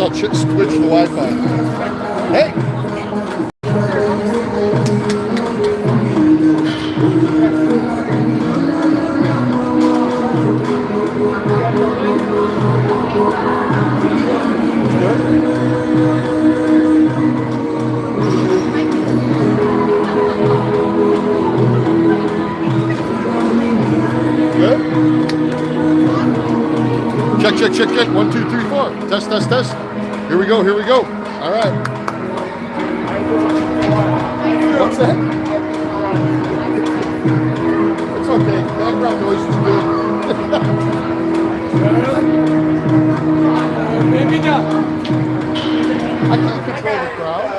I'll switch the Wi-Fi. Hey. Good. Check, check, check, check. 1, 2, 3, 4. Test, test, test. Here we go, here we go. All right. What's that? It's okay. Background noise is good. Maybe not. I can't control the crowd.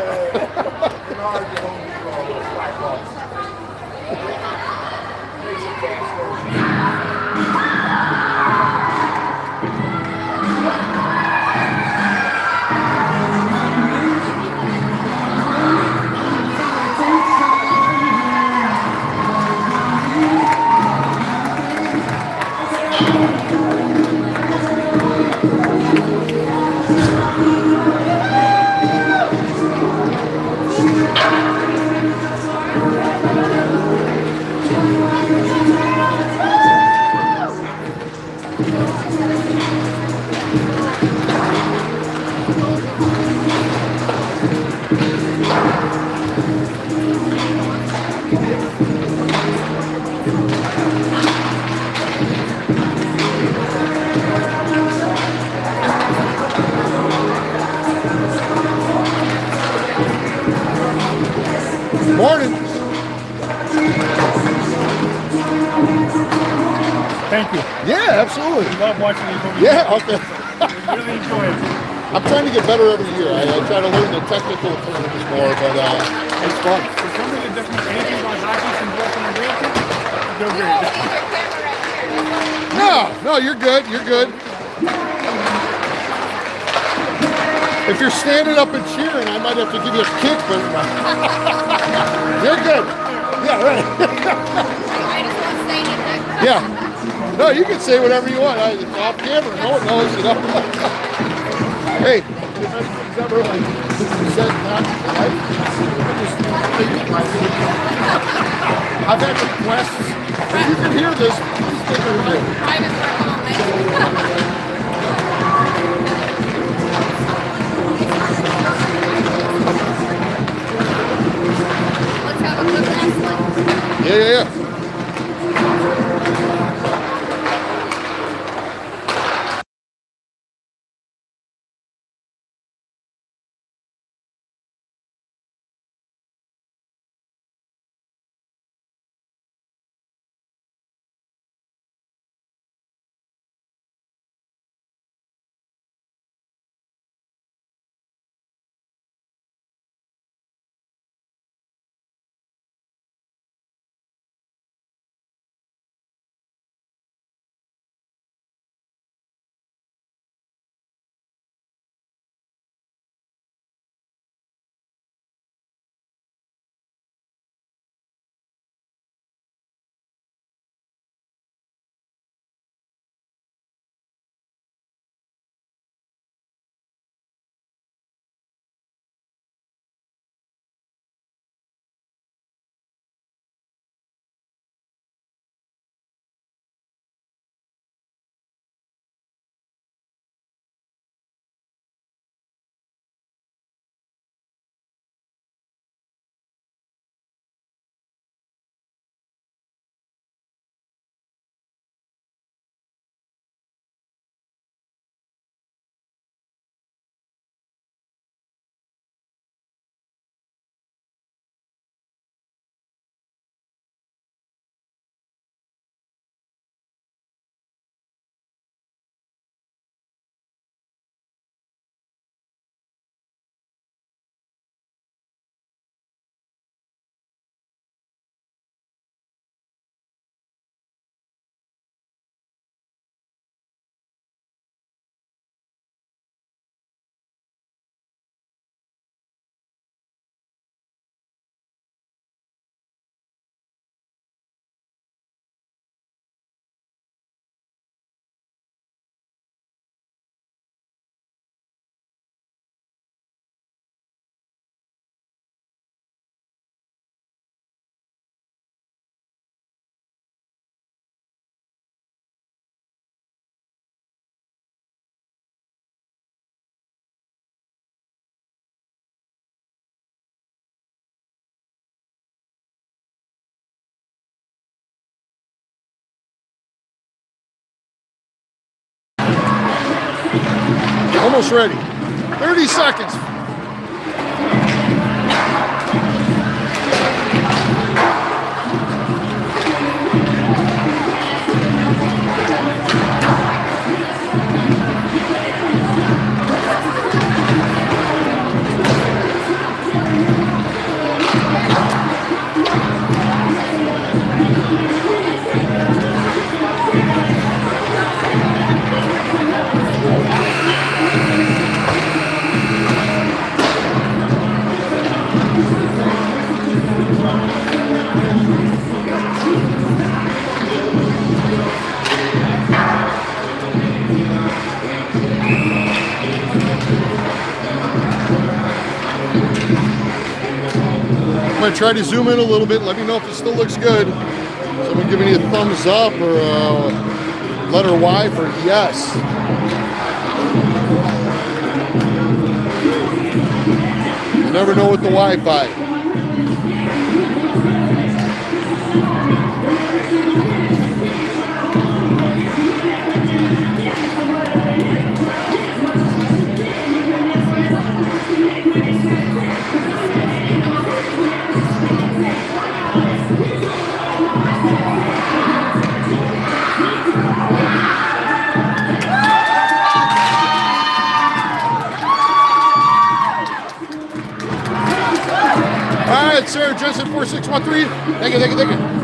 Morning. Thank you. Yeah, absolutely. I love watching these movies. Yeah, okay. Really enjoy it. I'm trying to get better every year. I try to learn the technical terms more, but it's fun. For somebody that doesn't know anything about hockey from working on realty, go great. No, you're good. You're good. If you're standing up and cheering, I might have to give you a kick, but you're good. Yeah, right. I just want to say anything. Yeah. No, you can say whatever you want. It's off camera. No one knows, you know. Hey, if anything's ever like said not right, I've had requests. If you can hear this, please take it right. Private circle only. Let's have a good wrestling. Yeah, yeah, yeah. almost ready. 30 seconds. I'm going to try to zoom in a little bit. Let me know if it still looks good. Someone giving you a thumbs up or a letter Y for yes. You never know with the Wi-Fi. All right, Sarah Jensen 4613. Thank you, thank you, thank you.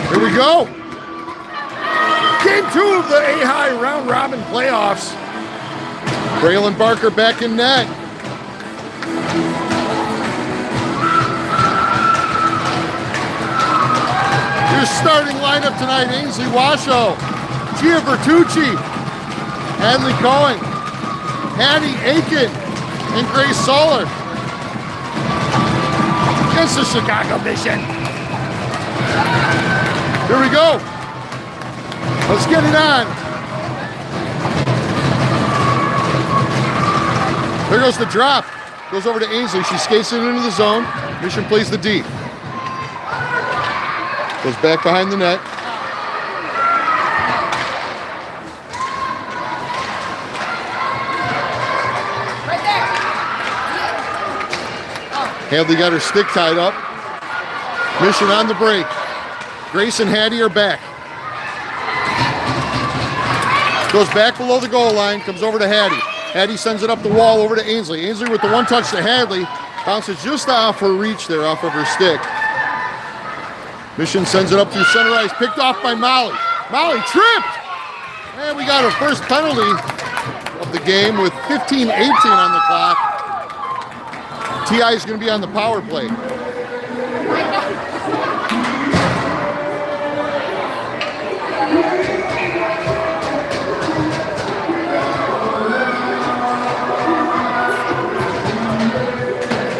Here we go. Game 2 of the AHAI round robin playoffs. Braylon Barker back in net. Your starting lineup tonight: Ainsley Washoe, Gia Bertucci, Hadley Cohen, Hattie Aiken, and Grace Soller. Against the Chicago Mission. Here we go. Let's get it on. There goes the drop. Goes over to Ainsley. She skates it into the zone. Mission plays the D. Goes back behind the net. Right there. Hadley got her stick tied up. Mission on the break. Grace and Hattie are back. Goes back below the goal line, comes over to Hattie. Hattie sends it up the wall over to Ainsley. Ainsley with the one touch to Hadley. Bounces just off her reach there, off of her stick. Mission sends it up through center ice, picked off by Molly. Molly tripped! And we got our first penalty of the game with 15:18 on the clock. TI is going to be on the power play.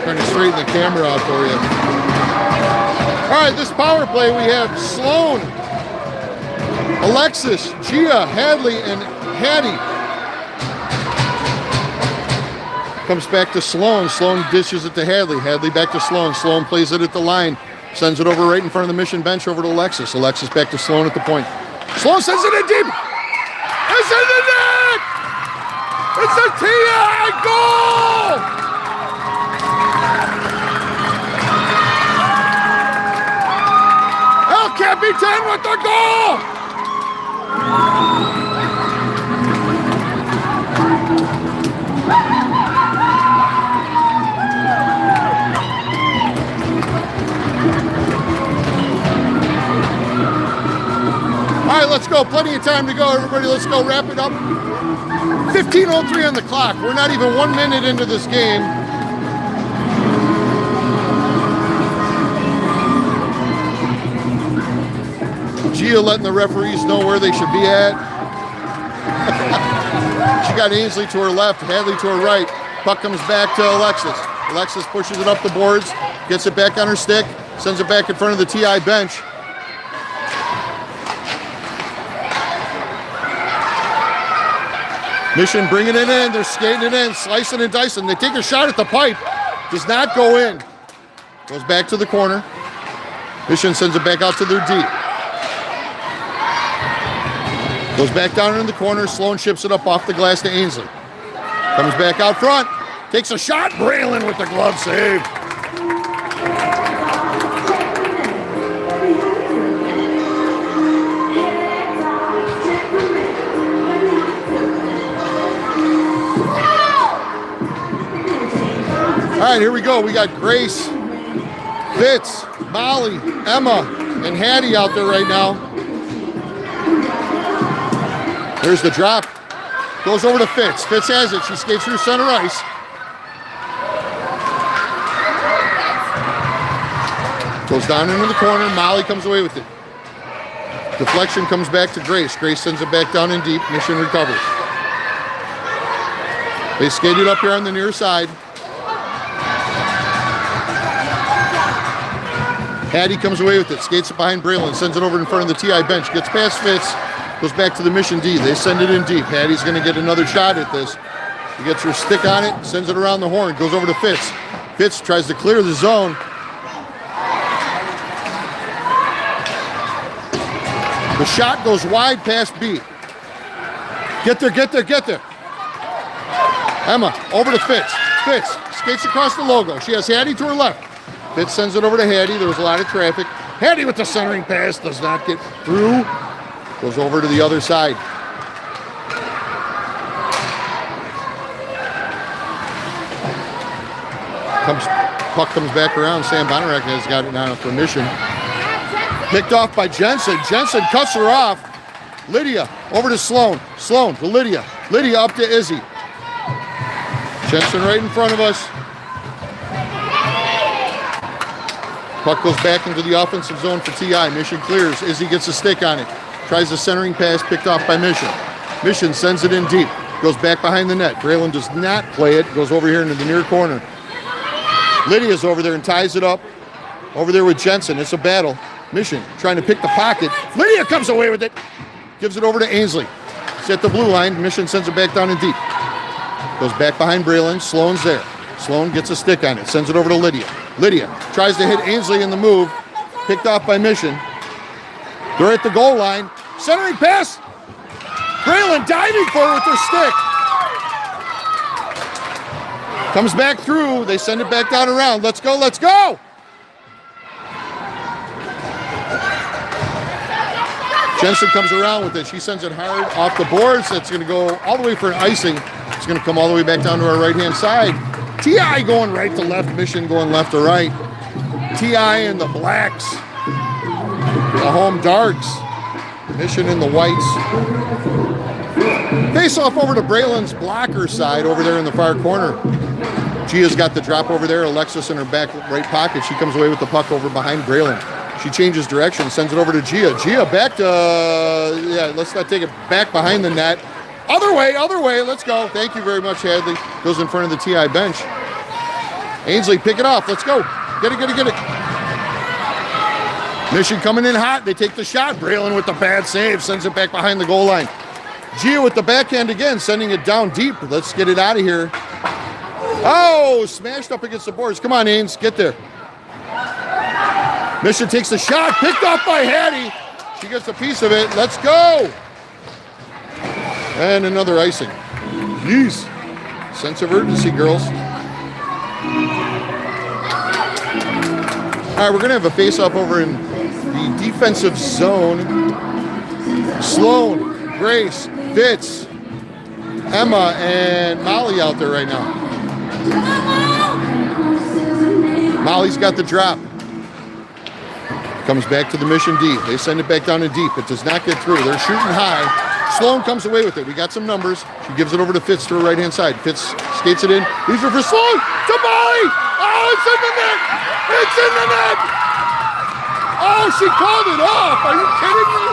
Trying to straighten the camera out for you. All right, this power play, we have Sloan, Alexis, Gia, Hadley, and Hattie. Comes back to Sloan. Sloan dishes it to Hadley. Hadley back to Sloan. Sloan plays it at the line. Sends it over right in front of the Mission bench over to Alexis. Alexis back to Sloan at the point. Sloan sends it in deep. It's in the net! It's a TI goal! El Capitan with the goal! All right, let's go. Plenty of time to go, everybody. Let's go wrap it up. 15:03 on the clock. We're not even 1 minute into this game. Gia letting the referees know where they should be at. She got Ainsley to her left, Hadley to her right. Puck comes back to Alexis. Alexis pushes it up the boards, gets it back on her stick, sends it back in front of the TI bench. Mission bringing it in. They're skating it in, slicing and dicing. They take a shot at the pipe. Does not go in. Goes back to the corner. Mission sends it back out to their D. Goes back down in the corner. Sloan ships it up off the glass to Ainsley. Comes back out front. Takes a shot. Braylon with the glove save. All right, here we go. We got Grace, Fitz, Molly, Emma, and Hattie out there right now. There's the drop. Goes over to Fitz. Fitz has it. She skates through center ice. Goes down into the corner. Molly comes away with it. Deflection comes back to Grace. Grace sends it back down in deep. Mission recovers. They skate it up here on the near side. Hattie comes away with it, skates it behind Braylon, sends it over in front of the TI bench, gets past Fitz, goes back to the Mission D. They send it in deep. Hattie's going to get another shot at this. She gets her stick on it, sends it around the horn, goes over to Fitz. Fitz tries to clear the zone. The shot goes wide past B. Get there, get there, get there. Emma, over to Fitz. Fitz skates across the logo. She has Hattie to her left. Fitz sends it over to Hattie. There was a lot of traffic. Hattie with the centering pass. Does not get through. Goes over to the other side. Puck comes back around. Sam Bonarek has got it now for Mission. Picked off by Jensen. Jensen cuts her off. Lydia over to Sloan. Sloan to Lydia. Lydia up to Izzy. Jensen right in front of us. Puck goes back into the offensive zone for TI. Mission clears. Izzy gets a stick on it. Tries the centering pass, picked off by Mission. Mission sends it in deep. Goes back behind the net. Braylon does not play it. Goes over here into the near corner. Lydia's over there and ties it up. Over there with Jensen. It's a battle. Mission trying to pick the pocket. Lydia comes away with it. Gives it over to Ainsley. It's at the blue line. Mission sends it back down in deep. Goes back behind Braylon. Sloan's there. Sloan gets a stick on it. Sends it over to Lydia. Lydia tries to hit Ainsley in the move. Picked off by Mission. They're at the goal line. Centering pass. Braylon diving for it with her stick. Comes back through. They send it back down around. Let's go, let's go. Jensen comes around with it. She sends it hard off the boards. That's going to go all the way for an icing. It's going to come all the way back down to our right-hand side. TI going right to left. Mission going left to right. TI and the blacks. The home darks. Mission in the whites. Face off over to Braylon's blocker side over there in the far corner. Gia's got the drop over there. Alexis in her back right pocket. She comes away with the puck over behind Braylon. She changes direction, sends it over to Gia. Gia back to, let's not take it back behind the net. Other way, let's go. Thank you very much, Hadley. Goes in front of the TI bench. Ainsley, pick it off. Let's go. Get it. Mission coming in hot. They take the shot. Braylon with the bad save. Sends it back behind the goal line. Gia with the backhand again, sending it down deep. Let's get it out of here. Oh, smashed up against the boards. Come on, Ains. Get there. Mission takes the shot. Picked off by Hattie. She gets a piece of it. Let's go. And another icing. Jeez. Sense of urgency, girls. All right, we're going to have a face-off over in the defensive zone. Sloan, Grace, Fitz, Emma, and Molly out there right now. Molly's got the drop. Comes back to the Mission D. They send it back down in deep. It does not get through. They're shooting high. Sloan comes away with it. We got some numbers. She gives it over to Fitz to her right-hand side. Fitz skates it in. Leaves her for Sloan. To Molly. Oh, it's in the net. It's in the net. Oh, she called it off. Are you kidding me?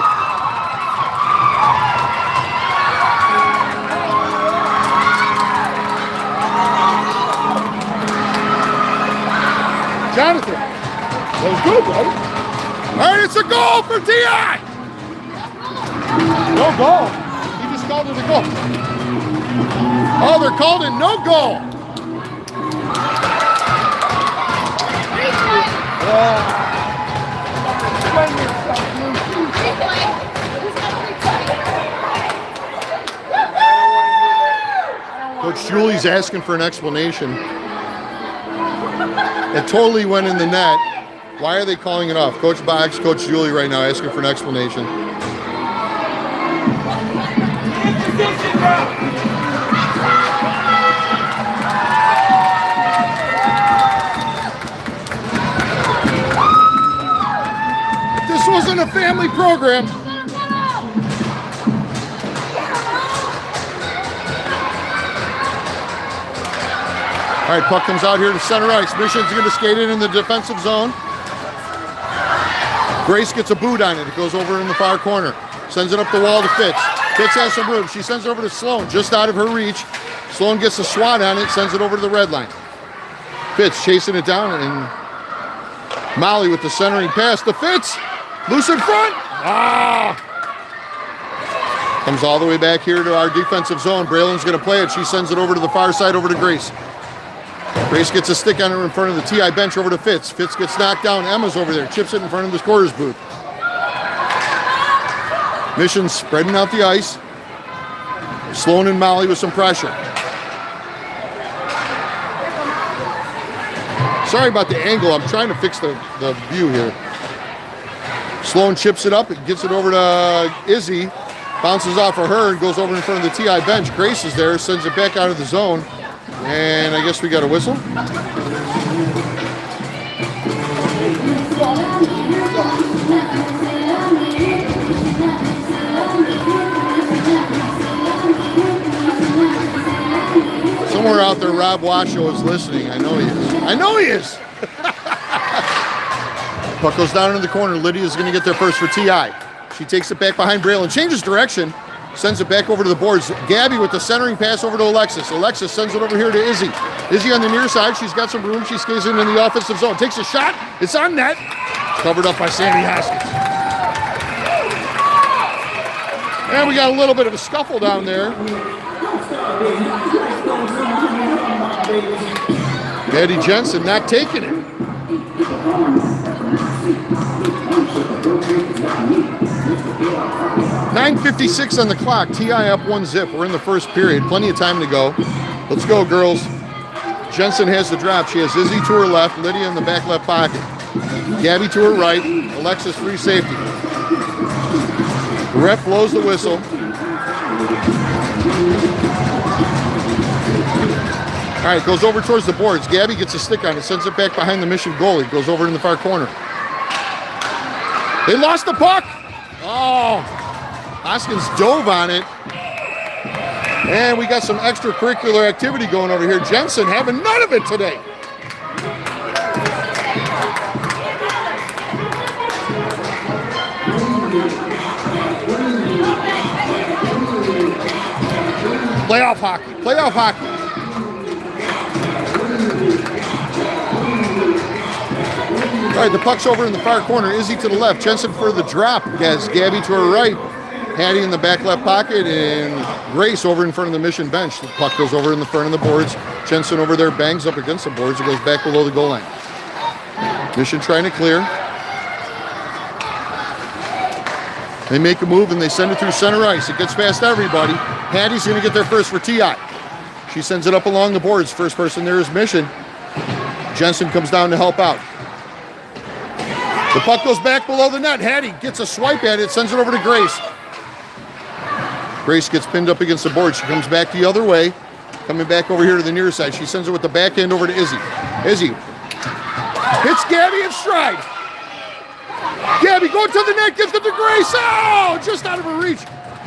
Jonathan. That was good, buddy. All right, it's a goal for T.I. No goal. He just called it a goal. Oh, they're called it no goal. Coach Julie's asking for an explanation. It totally went in the net. Why are they calling it off? Coach Boggs, Coach Julie right now asking for an explanation. This wasn't a family program. All right, puck comes out here to center ice. Mission's going to skate in the defensive zone. Grace gets a boot on it. It goes over in the far corner. Sends it up the wall to Fitz. Fitz has some room. She sends it over to Sloan, just out of her reach. Sloan gets a swat on it, sends it over to the red line. Fitz chasing it down, and Molly with the centering pass to Fitz. Loose in front. Comes all the way back here to our defensive zone. Braylon's going to play it. She sends it over to the far side, over to Grace. Grace gets a stick on her in front of the TI bench, over to Fitz. Fitz gets knocked down. Emma's over there. Chips it in front of the scorer's booth. Mission spreading out the ice. Sloan and Molly with some pressure. Sorry about the angle. I'm trying to fix the view here. Sloan chips it up. It gets it over to Izzy. Bounces off of her and goes over in front of the TI bench. Grace is there. Sends it back out of the zone. And I guess we got a whistle. Somewhere out there, Rob Washoe is listening. I know he is. I know he is. Puck goes down into the corner. Lydia's going to get there first for TI. She takes it back behind Braylon. Changes direction. Sends it back over to the boards. Gabby with the centering pass over to Alexis. Alexis sends it over here to Izzy. Izzy on the near side. She's got some room. She skates in the offensive zone. Takes a shot. It's on net. Covered up by Sandy Haskins. And we got a little bit of a scuffle down there. Maddie Jensen not taking it. .9:56 on the clock. TI up 1-0. We're in the first period. Plenty of time to go. Let's go, girls. Jensen has the drop. She has Izzy to her left, Lydia in the back left pocket. Gabby to her right. Alexis free safety. The ref blows the whistle. All right, goes over towards the boards. Gabby gets a stick on it, sends it back behind the Mission goalie. Goes over in the far corner. They lost the puck. Oh, Hoskins dove on it. And we got some extracurricular activity going over here. Jensen having none of it today. Playoff hockey. Playoff hockey. All right, the puck's over in the far corner. Izzy to the left. Jensen for the drop. Has Gabby to her right. Hattie in the back left pocket, and Grace over in front of the Mission bench. The puck goes over in the front of the boards. Jensen over there bangs up against the boards. It goes back below the goal line. Mission trying to clear. They make a move, and they send it through center ice. It gets past everybody. Hattie's going to get there first for TI. She sends it up along the boards. First person there is Mission. Jensen comes down to help out. The puck goes back below the net. Hattie gets a swipe at it, sends it over to Grace. Grace gets pinned up against the board. She comes back the other way, coming back over here to the near side. She sends it with the backhand over to Izzy. Izzy hits Gabby in stride. Gabby going to the net, gives it to Grace. Oh, just out of her reach.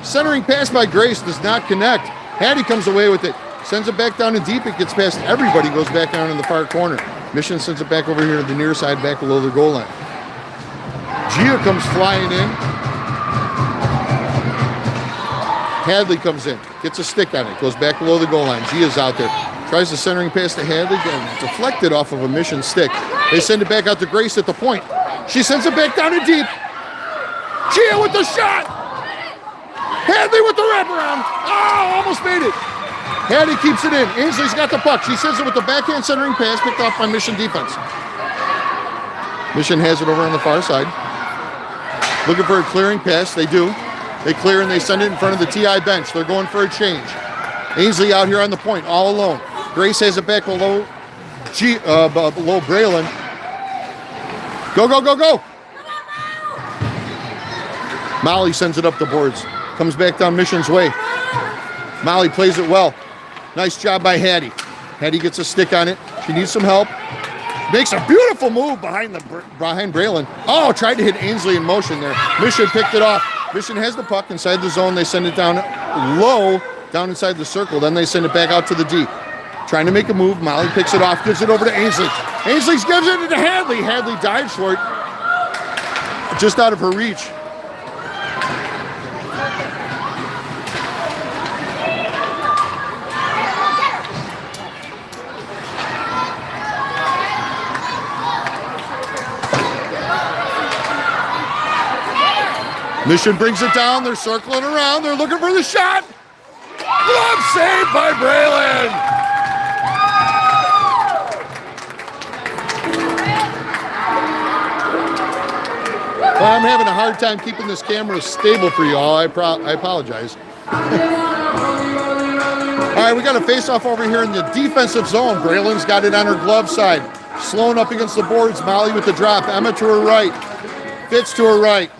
Centering pass by Grace does not connect. Hattie comes away with it. Sends it back down in deep. It gets past everybody, goes back down in the far corner. Mission sends it back over here to the near side, back below the goal line. Gia comes flying in. Hadley comes in, gets a stick on it, goes back below the goal line. Gia's out there. Tries the centering pass to Hadley, deflected off of a Mission stick. They send it back out to Grace at the point. She sends it back down to deep. Gia with the shot. Hadley with the wraparound. Oh, almost made it. Hadley keeps it in. Ainsley's got the puck. She sends it with the backhand centering pass picked off by Mission defense. Mission has it over on the far side. Looking for a clearing pass. They do. They clear and they send it in front of the TI bench. They're going for a change. Ainsley out here on the point, all alone. Grace has it back below Braylon. Go, go, go, go. Molly sends it up the boards. Comes back down Mission's way. Molly plays it well. Nice job by Hattie. Hattie gets a stick on it. She needs some help. Makes a beautiful move behind Braylon. Oh, tried to hit Ainsley in motion there. Mission picked it off. Mission has the puck inside the zone. They send it down low, down inside the circle. Then they send it back out to the D. Trying to make a move. Molly picks it off, gives it over to Ainsley. Ainsley gives it to Hadley. Hadley dives for it. Just out of her reach. Mission brings it down. They're circling around. They're looking for the shot. Glove saved by Braylon. Well, I'm having a hard time keeping this camera stable for you all. I apologize. All right, we got a face-off over here in the defensive zone. Braylon's got it on her glove side. Sloan up against the boards. Molly with the drop. Emma to her right. Fitz to her right.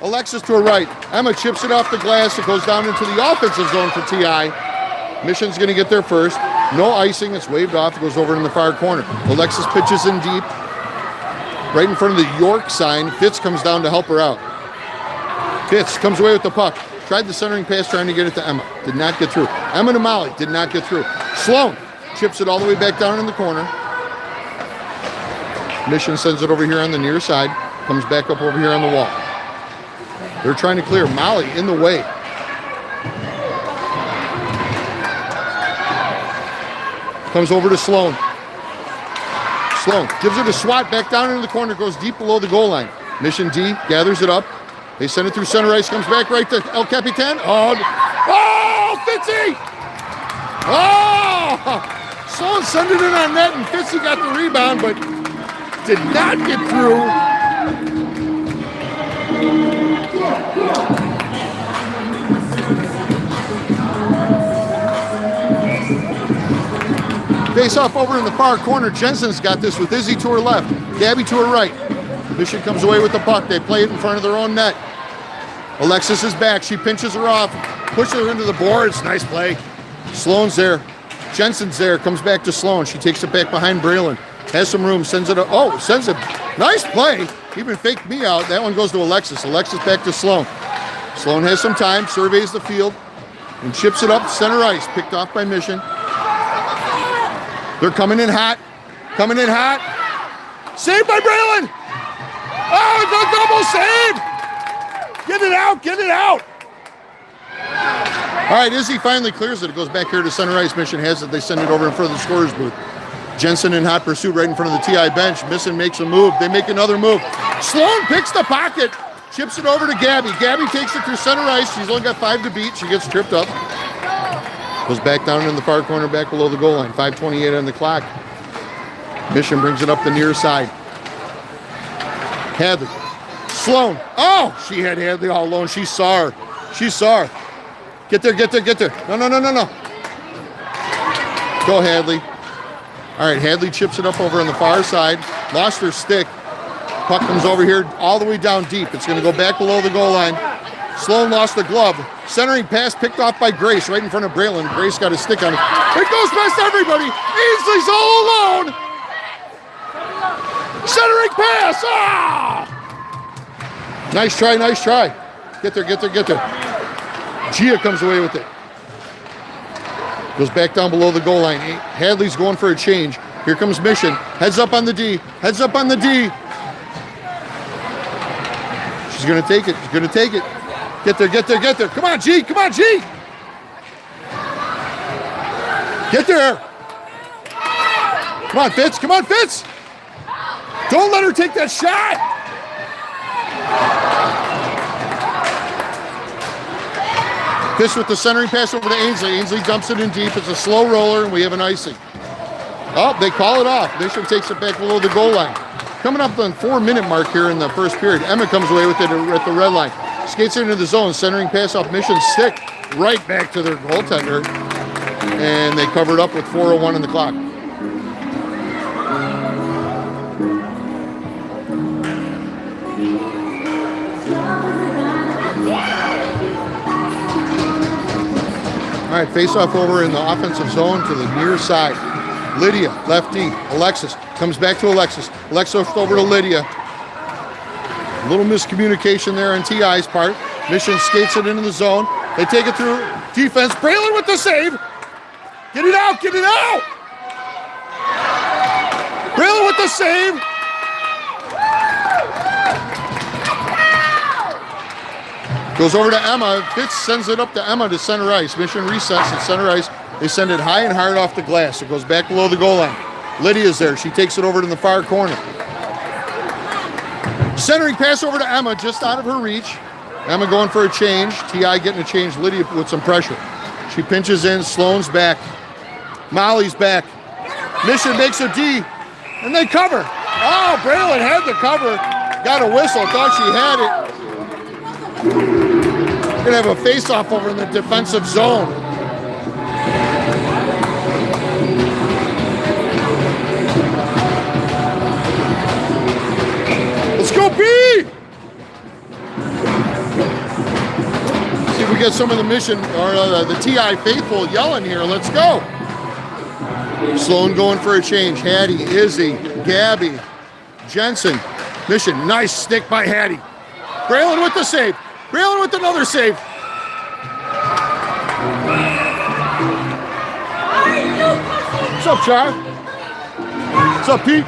Alexis to her right. Emma chips it off the glass. It goes down into the offensive zone for TI. Mission's going to get there first. No icing. It's waved off. It goes over in the far corner. Alexis pitches in deep. Right in front of the York sign. Fitz comes down to help her out. Fitz comes away with the puck. Tried the centering pass trying to get it to Emma. Did not get through. Emma to Molly. Did not get through. Sloan chips it all the way back down in the corner. Mission sends it over here on the near side. Comes back up over here on the wall. They're trying to clear. Molly in the way. Comes over to Sloan. Sloan gives it a swat back down into the corner. Goes deep below the goal line. Mission D gathers it up. They send it through center ice. Comes back right to El Capitan. Oh, Fitzy! Oh! Sloan sent it in on net, and Fitzy got the rebound, but did not get through. Face off over in the far corner. Jensen's got this with Izzy to her left. Gabby to her right. Mission comes away with the puck. They play it in front of their own net. Alexis is back. She pinches her off. Pushes her into the boards. Nice play. Sloan's there. Jensen's there. Comes back to Sloan. She takes it back behind Braylon. Has some room. Sends it. Sends it. Nice play. Even faked me out. That one goes to Alexis. Alexis back to Sloan. Sloan has some time. Surveys the field. And chips it up center ice. Picked off by Mission. They're coming in hot. Coming in hot. Saved by Braylon. Oh, the double save. Get it out. Get it out. All right, Izzy finally clears it. It goes back here to center ice. Mission has it. They send it over in front of the scorer's booth. Jensen in hot pursuit right in front of the TI bench. Mission makes a move. They make another move. Sloan picks the pocket. Chips it over to Gabby. Gabby takes it through center ice. She's only got 5 to beat. She gets tripped up. Goes back down in the far corner, back below the goal line. 5:28 on the clock. Mission brings it up the near side. Hadley. Sloan. Oh, she had Hadley all alone. She saw her. She saw her. Get there, get there, get there. No. Go, Hadley. All right, Hadley chips it up over on the far side. Lost her stick. Puck comes over here all the way down deep. It's going to go back below the goal line. Sloan lost the glove. Centering pass picked off by Grace right in front of Braylon. Grace got a stick on it. It goes past everybody. Ainsley's all alone. Centering pass. Ah! Nice try, nice try. Get there, get there, get there. Gia comes away with it. Goes back down below the goal line. Hadley's going for a change. Here comes Mission. Heads up on the D. Heads up on the D. She's going to take it. She's going to take it. Get there, get there, get there. Come on, G. Come on, G. Get there. Come on, Fitz. Come on, Fitz. Don't let her take that shot. Fitz with the centering pass over to Ainsley. Ainsley dumps it in deep. It's a slow roller, and we have an icing. Oh, they call it off. Mission takes it back below the goal line. Coming up on the 4-minute mark here in the first period. Emma comes away with it at the red line. Skates into the zone. Centering pass off Mission's stick. Right back to their goaltender. And they covered up with 4:01 on the clock. All right, face-off over in the offensive zone to the near side. Lydia, lefty. Alexis comes back to Alexis. Alexis over to Lydia. A little miscommunication there on T.I.'s part. Mission skates it into the zone. They take it through defense. Braylon with the save. Get it out, get it out! Braylon with the save. Goes over to Emma. Fitz sends it up to Emma to center ice. Mission resets at center ice. They send it high and hard off the glass. It goes back below the goal line. Lydia's there. She takes it over to the far corner. Centering pass over to Emma, just out of her reach. Emma going for a change. T.I. getting a change. Lydia with some pressure. She pinches in. Sloan's back. Molly's back. Mission makes a D. And they cover. Oh, Braylon had the cover. Got a whistle. Thought she had it. We're going to have a face-off over in the defensive zone. Let's go, B! See if we get some of the Mission, or the TI faithful yelling here. Let's go. Sloan going for a change. Hattie, Izzy, Gabby, Jensen. Mission, nice stick by Hattie. Braylon with the save. Braylon with another save. What's up, Char? What's up, Pete?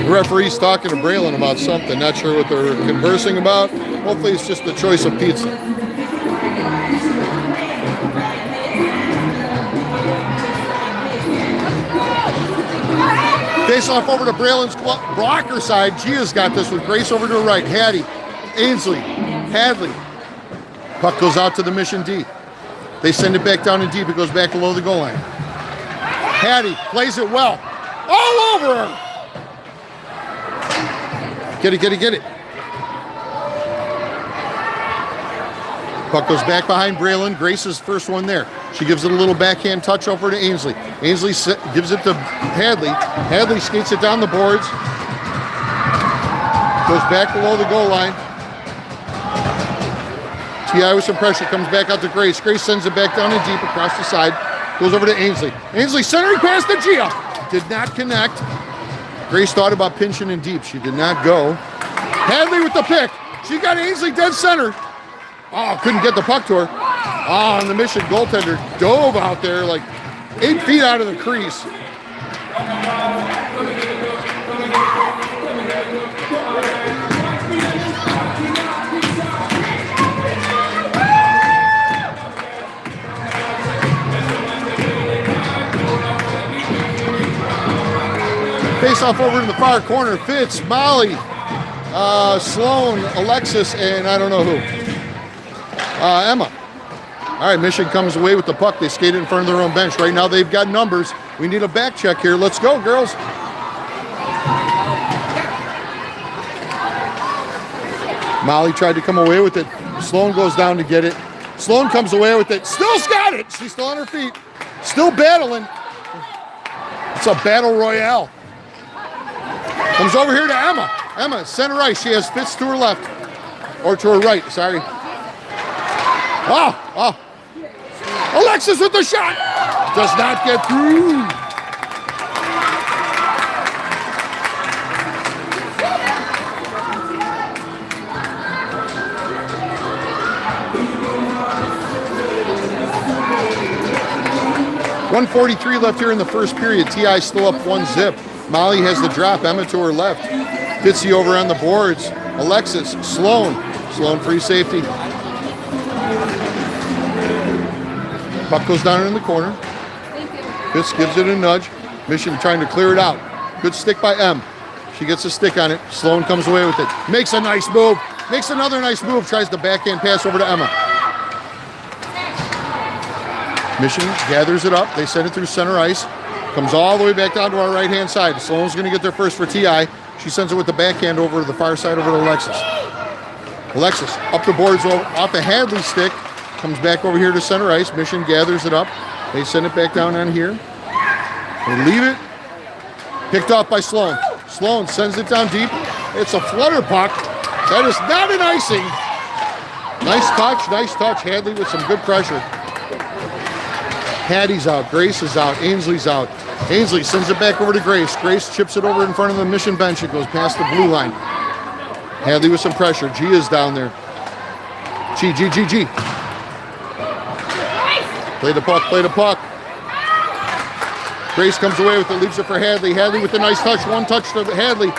The referee's talking to Braylon about something. Not sure what they're conversing about. Hopefully it's just the choice of pizza. Face off over to Braylon's blocker side. Gia's got this with Grace over to her right. Hattie, Ainsley, Hadley. Puck goes out to the Mission D. They send it back down in deep. It goes back below the goal line. Hattie plays it well. All over her. Get it, get it, get it. Puck goes back behind Braylon. Grace's first one there. She gives it a little backhand touch over to Ainsley. Ainsley gives it to Hadley. Hadley skates it down the boards. Goes back below the goal line. T.I. with some pressure. Comes back out to Grace. Grace sends it back down in deep across the side. Goes over to Ainsley. Ainsley centering pass to Gia. Did not connect. Grace thought about pinching in deep. She did not go. Hadley with the pick. She got Ainsley dead center. Oh, couldn't get the puck to her. Oh, and the Mission goaltender dove out there like 8 feet out of the crease. Face off over in the far corner. Fitz, Molly, Sloan, Alexis, and I don't know who. Emma. All right, Mission comes away with the puck. They skate it in front of their own bench. Right now they've got numbers. We need a back check here. Let's go, girls. Molly tried to come away with it. Sloan goes down to get it. Sloan comes away with it. Still's got it. She's still on her feet. Still battling. It's a battle royale. Comes over here to Emma. Emma, center ice. She has Fitz to her left. Or to her right, sorry. Oh. Alexis with the shot. Does not get through. .143 left here in the first period. T.I. still up 1-0. Molly has the drop. Emma to her left. Fitzy over on the boards. Alexis, Sloan free safety. Puck goes down in the corner. Thank you. Fitz gives it a nudge. Mission trying to clear it out. Good stick by M. She gets a stick on it. Sloan comes away with it. Makes a nice move. Makes another nice move. Tries the backhand pass over to Emma. Mission gathers it up. They send it through center ice. Comes all the way back down to our right-hand side. Sloan's going to get there first for TI. She sends it with the backhand over to the far side over to Alexis. Alexis up the boards off a Hadley stick. Comes back over here to center ice. Mission gathers it up. They send it back down on here. They leave it. Picked off by Sloan. Sloan sends it down deep. It's a flutter puck. That is not an icing. Nice touch, nice touch. Hadley with some good pressure. Hattie's out. Grace is out. Ainsley's out. Ainsley sends it back over to Grace. Grace chips it over in front of the Mission bench. It goes past the blue line. Hadley with some pressure. G is down there. G. Play the puck, play the puck. Grace comes away with it, leaves it for Hadley. Hadley with a nice touch. One touch to Hadley.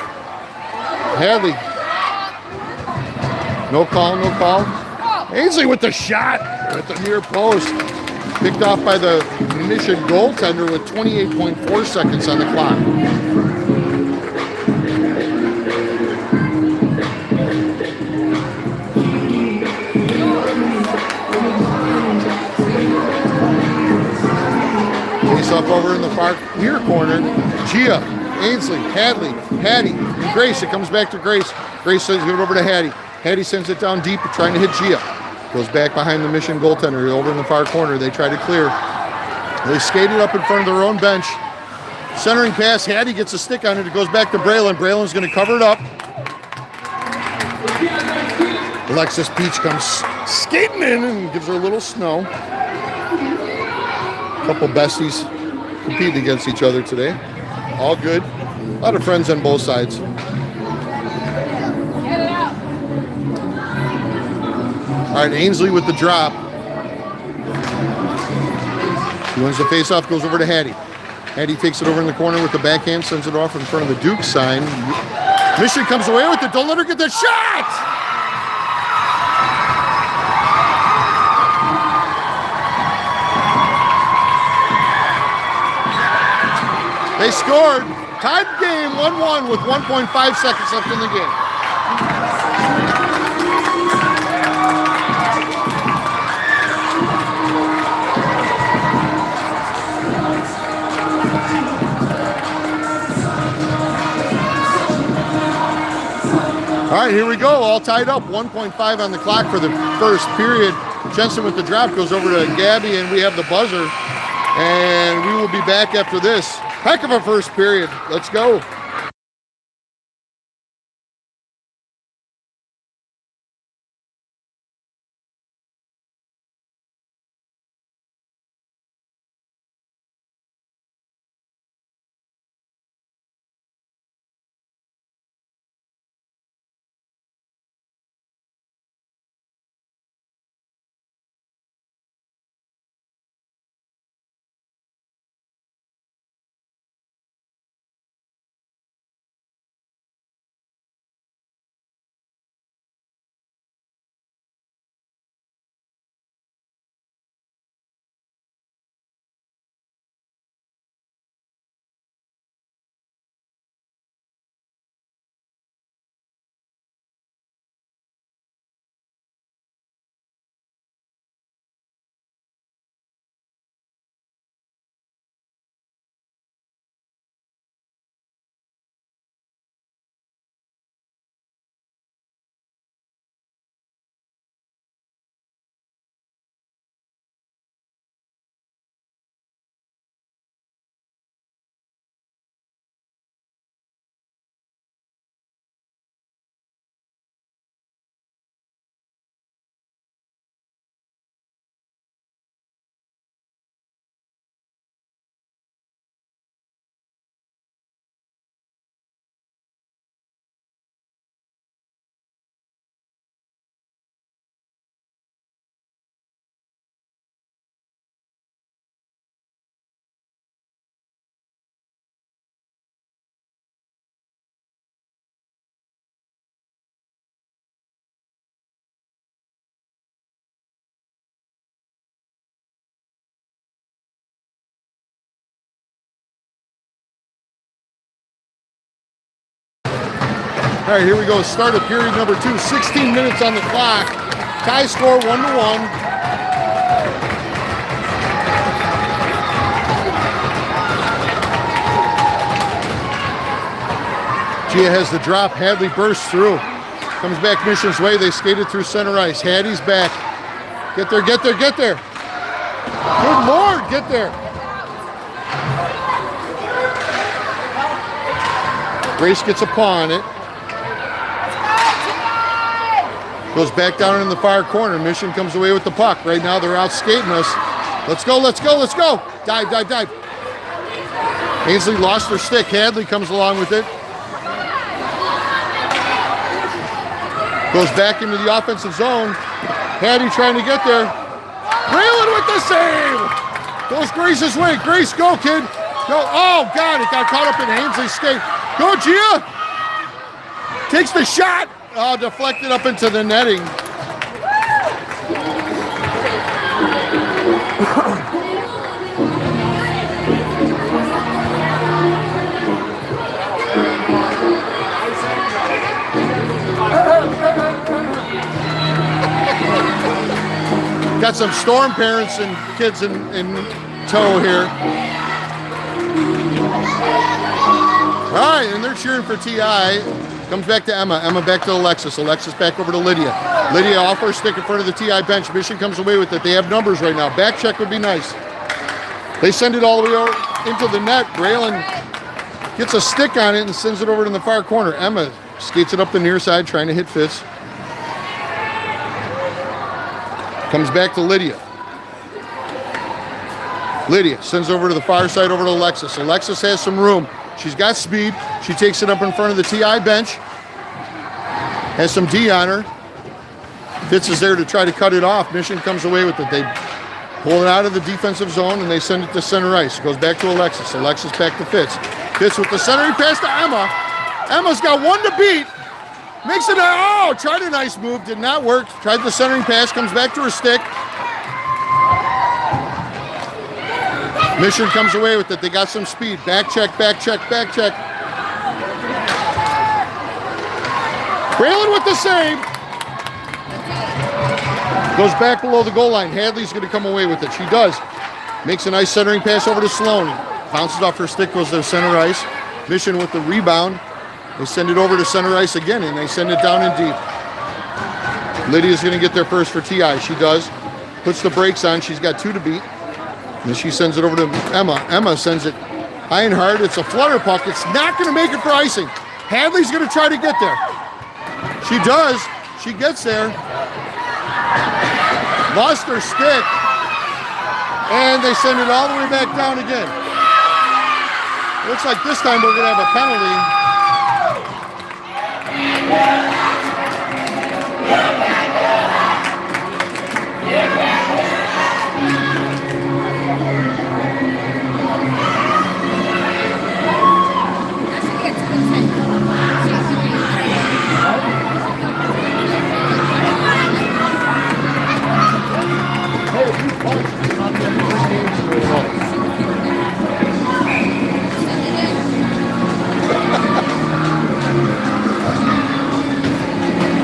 Hadley. No call, no call. Ainsley with the shot at the near post. Picked off by the Mission goaltender with 28.4 seconds on the clock. Face off over in the far near corner. Gia, Ainsley, Hadley, Hattie, and Grace. It comes back to Grace. Grace sends it over to Hattie. Hattie sends it down deep, trying to hit Gia. Goes back behind the Mission goaltender over in the far corner. They try to clear. They skate it up in front of their own bench. Centering pass. Hattie gets a stick on it. It goes back to Braylon. Braylon's going to cover it up. Alexis Peach comes skating in and gives her a little snow. Couple besties competing against each other today. All good. A lot of friends on both sides. All right, Ainsley with the drop. She wins the face-off, goes over to Hattie. Hattie takes it over in the corner with the backhand, sends it off in front of the Duke sign. Mission comes away with it. Don't let her get the shot! They scored. Tied game 1-1 with 1.5 seconds left in the game. All right, here we go. All tied up. 1.5 on the clock for the first period. Jensen with the drop goes over to Gabby, and we have the buzzer. And we will be back after this. Heck of a first period. Let's go. All right, here we go. Start of period number 2. 16 minutes on the clock. Tie score 1-1. Gia has the drop. Hadley bursts through. Comes back Mission's way. They skated through center ice. Hattie's back. Get there, get there, get there. Good Lord, get there. Grace gets a paw on it. Goes back down in the far corner. Mission comes away with the puck. Right now they're out skating us. Let's go, let's go, let's go. Dive, dive, dive. Ainsley lost her stick. Hadley comes along with it. Goes back into the offensive zone. Hattie trying to get there. Braylon with the save. Goes Grace's way. Grace, go, kid. Go. Oh, God, it got caught up in Ainsley's skate. Go, Gia. Takes the shot. Oh, deflected up into the netting. Got some Storm parents and kids in tow here. All right, and they're cheering for TI. Comes back to Emma. Emma back to Alexis. Alexis back over to Lydia. Lydia off her stick in front of the TI bench. Mission comes away with it. They have numbers right now. Back check would be nice. They send it all the way over into the net. Braylon gets a stick on it and sends it over to the far corner. Emma skates it up the near side, trying to hit Fitz. Comes back to Lydia. Lydia sends over to the far side, over to Alexis. Alexis has some room. She's got speed. She takes it up in front of the TI bench. Has some D on her. Fitz is there to try to cut it off. Mission comes away with it. They pull it out of the defensive zone and they send it to center ice. It goes back to Alexis. Alexis back to Fitz. Fitz with the centering pass to Emma. Emma's got one to beat. Makes it, oh, tried a nice move, did not work. Tried the centering pass, comes back to her stick. Mission comes away with it. They got some speed. Back check, back check, back check. Braylon with the save. Goes back below the goal line. Hadley's going to come away with it. She does. Makes a nice centering pass over to Sloan. Bounces off her stick, goes to center ice. Mission with the rebound. They send it over to center ice again, and they send it down in deep. Lydia's going to get there first for TI. She does. Puts the brakes on. She's got 2 to beat. And she sends it over to Emma. Emma sends it high and hard. It's a flutter puck. It's not going to make it for icing. Hadley's going to try to get there. She does. She gets there. Lost her stick. And they send it all the way back down again. Looks like this time we're going to have a penalty.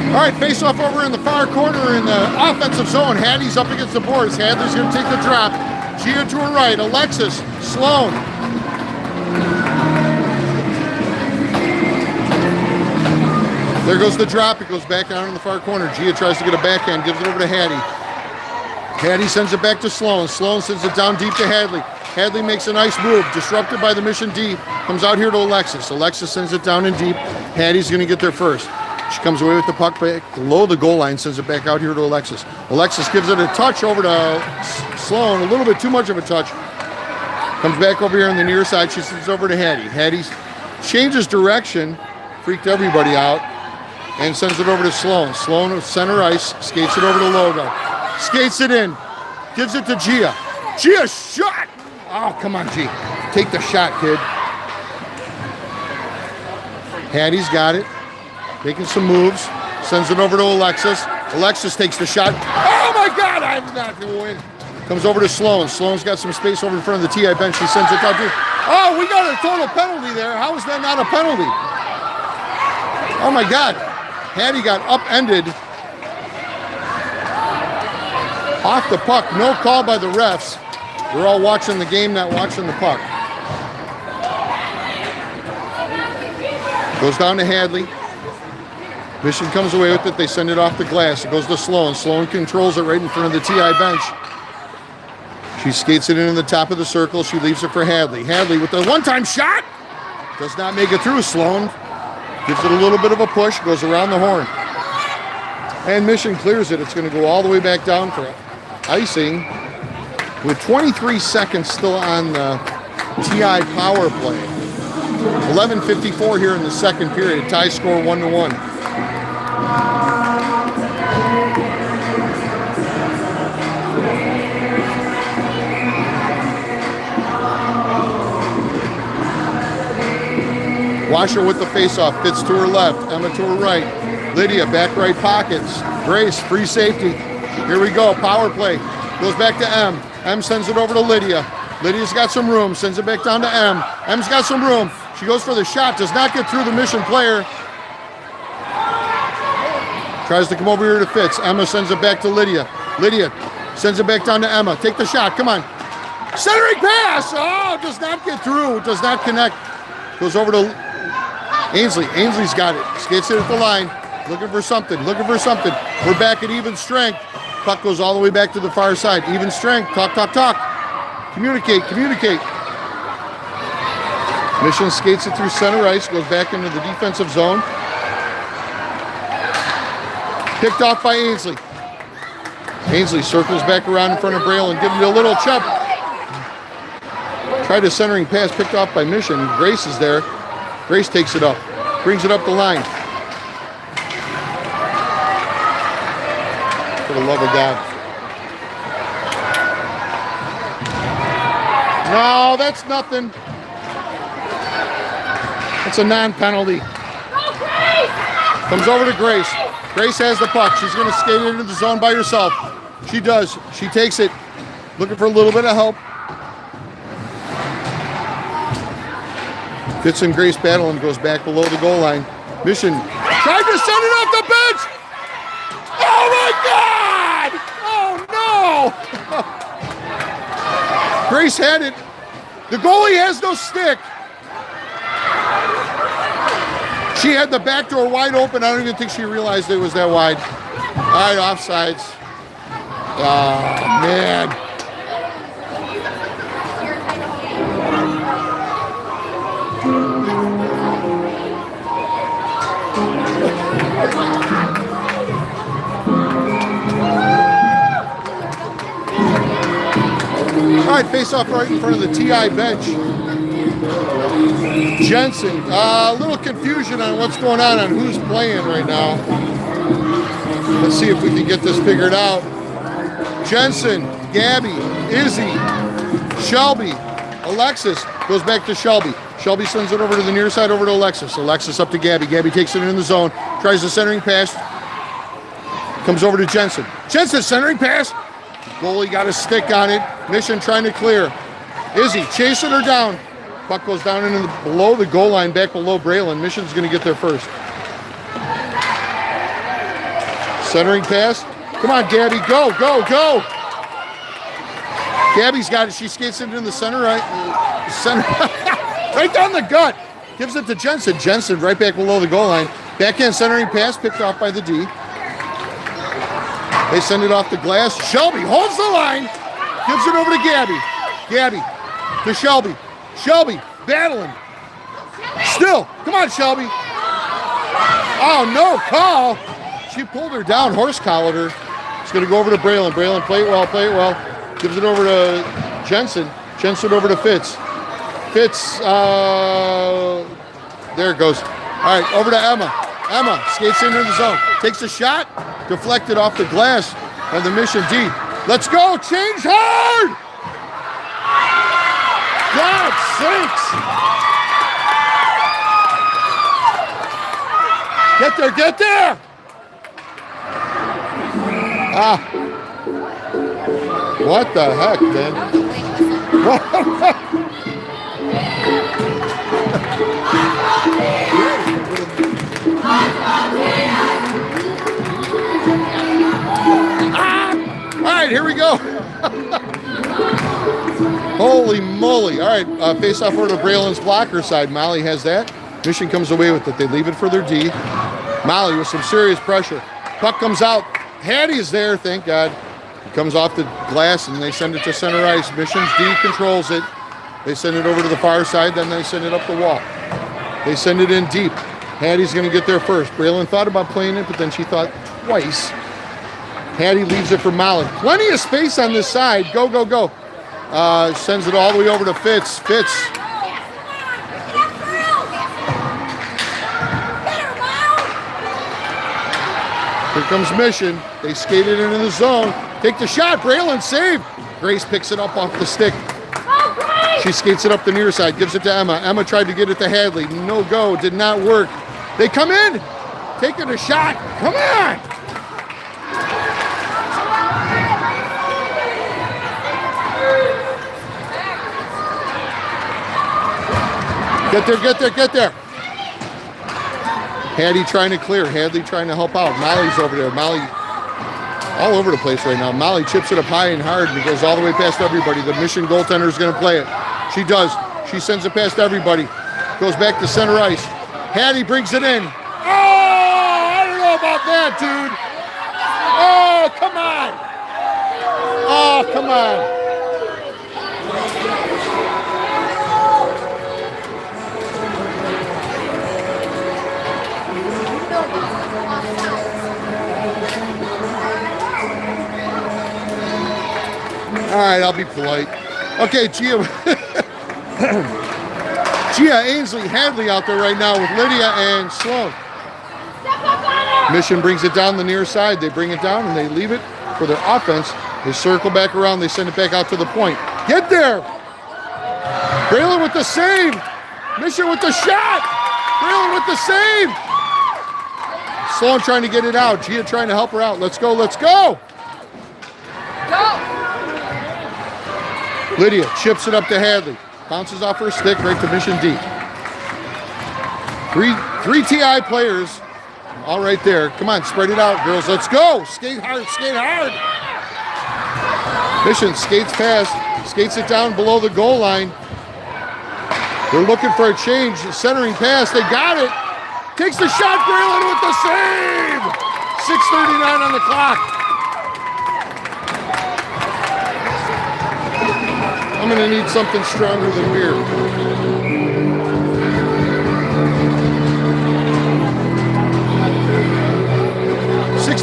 All right, face off over in the far corner in the offensive zone. Hattie's up against the boards. Hadley's going to take the drop. Gia to her right. Alexis, Sloan. There goes the drop. It goes back down in the far corner. Gia tries to get a backhand, gives it over to Hattie. Hattie sends it back to Sloan. Sloan sends it down deep to Hadley. Hadley makes a nice move, disrupted by the Mission D. Comes out here to Alexis. Alexis sends it down in deep. Hattie's going to get there first. She comes away with the puck back below the goal line, sends it back out here to Alexis. Alexis gives it a touch over to Sloan, a little bit too much of a touch. Comes back over here on the near side. She sends it over to Hattie. Hattie changes direction, freaked everybody out, and sends it over to Sloan. Sloan with center ice, skates it over to Logo. Skates it in, gives it to Gia. Gia shot! Oh, come on, G. Take the shot, kid. Hattie's got it. Making some moves. Sends it over to Alexis. Alexis takes the shot. Oh, my God! I'm not going to win. Comes over to Sloan. Sloan's got some space over in front of the TI bench. She sends it down. Oh, we got a total penalty there. How is that not a penalty? Oh my God. Hattie got upended off the puck. No call by the refs. We're all watching the game, not watching the puck. Goes down to Hadley. Mission comes away with it. They send it off the glass. It goes to Sloan. Sloan controls it right in front of the TI bench. She skates it into the top of the circle. She leaves it for Hadley. Hadley with the one-time shot. Does not make it through. Sloan gives it a little bit of a push. Goes around the horn. And Mission clears it. It's going to go all the way back down for icing. With 23 seconds still on the TI power play. 11:54 here in the second period. Tie score 1-1. Washer with the faceoff. Fitz to her left. Emma to her right. Lydia back right pockets. Grace free safety. Here we go. Power play. Goes back to M. M sends it over to Lydia. Lydia's got some room. Sends it back down to M. M's got some room. She goes for the shot. Does not get through the Mission player. Tries to come over here to Fitz. Emma sends it back to Lydia. Lydia sends it back down to Emma. Take the shot. Come on. Centering pass. Oh, does not get through. Does not connect. Goes over to Ainsley. Ainsley's got it. Skates it at the line. Looking for something. Looking for something. We're back at even strength. Puck goes all the way back to the far side. Even strength. Talk, talk, talk. Communicate, communicate. Mission skates it through center ice. Goes back into the defensive zone. Picked off by Ainsley. Ainsley circles back around in front of Braylon. Gives it a little chop. Tried a centering pass. Picked off by Mission. Grace is there. Grace takes it up. Brings it up the line. For the love of God. No, that's nothing. It's a non-penalty. Comes over to Grace. Grace has the puck. She's going to skate it into the zone by herself. She does. She takes it. Looking for a little bit of help. Fitz and Grace battle and goes back below the goal line. Mission tried to send it off the bench. Oh my God! Oh no! Grace had it. The goalie has no stick. She had the back door wide open. I don't even think she realized it was that wide. All right, offsides. Oh, man. All right, face off right in front of the TI bench. Jensen, a little confusion on what's going on who's playing right now. Let's see if we can get this figured out. Jensen, Gabby, Izzy, Shelby, Alexis goes back to Shelby. Shelby sends it over to the near side, over to Alexis. Alexis up to Gabby. Gabby takes it in the zone, tries the centering pass, comes over to Jensen. Jensen, centering pass. Goalie got a stick on it. Mission trying to clear. Izzy chasing her down. Puck goes down into below the goal line, back below Braylon. Mission's going to get there first. Centering pass. Come on, Gabby. Go, go, go. Gabby's got it. She skates into the center right down the gut. Gives it to Jensen. Jensen right back below the goal line. Backhand centering pass picked off by the D. They send it off the glass. Shelby holds the line. Gives it over to Gabby. Gabby to Shelby. Shelby battling. Still. Come on, Shelby. Oh, no call. She pulled her down, horse collared her. It's going to go over to Braylon. Braylon, play it well, play it well. Gives it over to Jensen. Jensen over to Fitz. Fitz, there it goes. All right, over to Emma. Emma skates into the zone. Takes a shot. Deflected off the glass on the Mission D. Let's go. Change hard. God sakes. Get there, get there. Ah. What the heck, man? What? Holy moly. All right, face off over to Braylon's blocker side. Molly has that. Mission comes away with it. They leave it for their D. Molly with some serious pressure. Puck comes out. Hattie is there, thank God. It comes off the glass and they send it to center ice. Mission's D controls it. They send it over to the far side, then they send it up the wall. They send it in deep. Hattie's gonna get there first. Braylon thought about playing it, but then she thought twice. Hattie leaves it for Molly. Plenty of space on this side. Go, go, go. Sends it all the way over to Fitz. Fitz. Here comes Mission. They skate it into the zone. Take the shot. Braylon save. Grace picks it up off the stick. She skates it up the near side. Gives it to Emma. Emma tried to get it to Hadley. No go. Did not work. They come in. Taking a shot. Come on. Get there, get there, get there. Hattie trying to clear. Hadley trying to help out. Molly's over there. Molly all over the place right now. Molly chips it up high and hard and it goes all the way past everybody. The Mission goaltender is going to play it. She does. She sends it past everybody. Goes back to center ice. Hattie brings it in. Oh, I don't know about that, dude. Oh, come on. Oh, come on. All right, I'll be polite. Okay, Gia. Gia, Ainsley, Hadley out there right now with Lydia and Sloan. Mission brings it down the near side. They bring it down and they leave it for their offense. They circle back around. They send it back out to the point. Get there. Braylon with the save. Mission with the shot. Braylon with the save. Sloan trying to get it out. Gia trying to help her out. Let's go, let's go. Go. Lydia chips it up to Hadley. Bounces off her stick right to Mission D. Three TI players all right there. Come on, spread it out, girls. Let's go. Skate hard, skate hard. Mission skates past, skates it down below the goal line. They're looking for a change. Centering pass, they got it. Takes the shot, Braylon with the save. 6:39 on the clock. I'm gonna need something stronger than beer.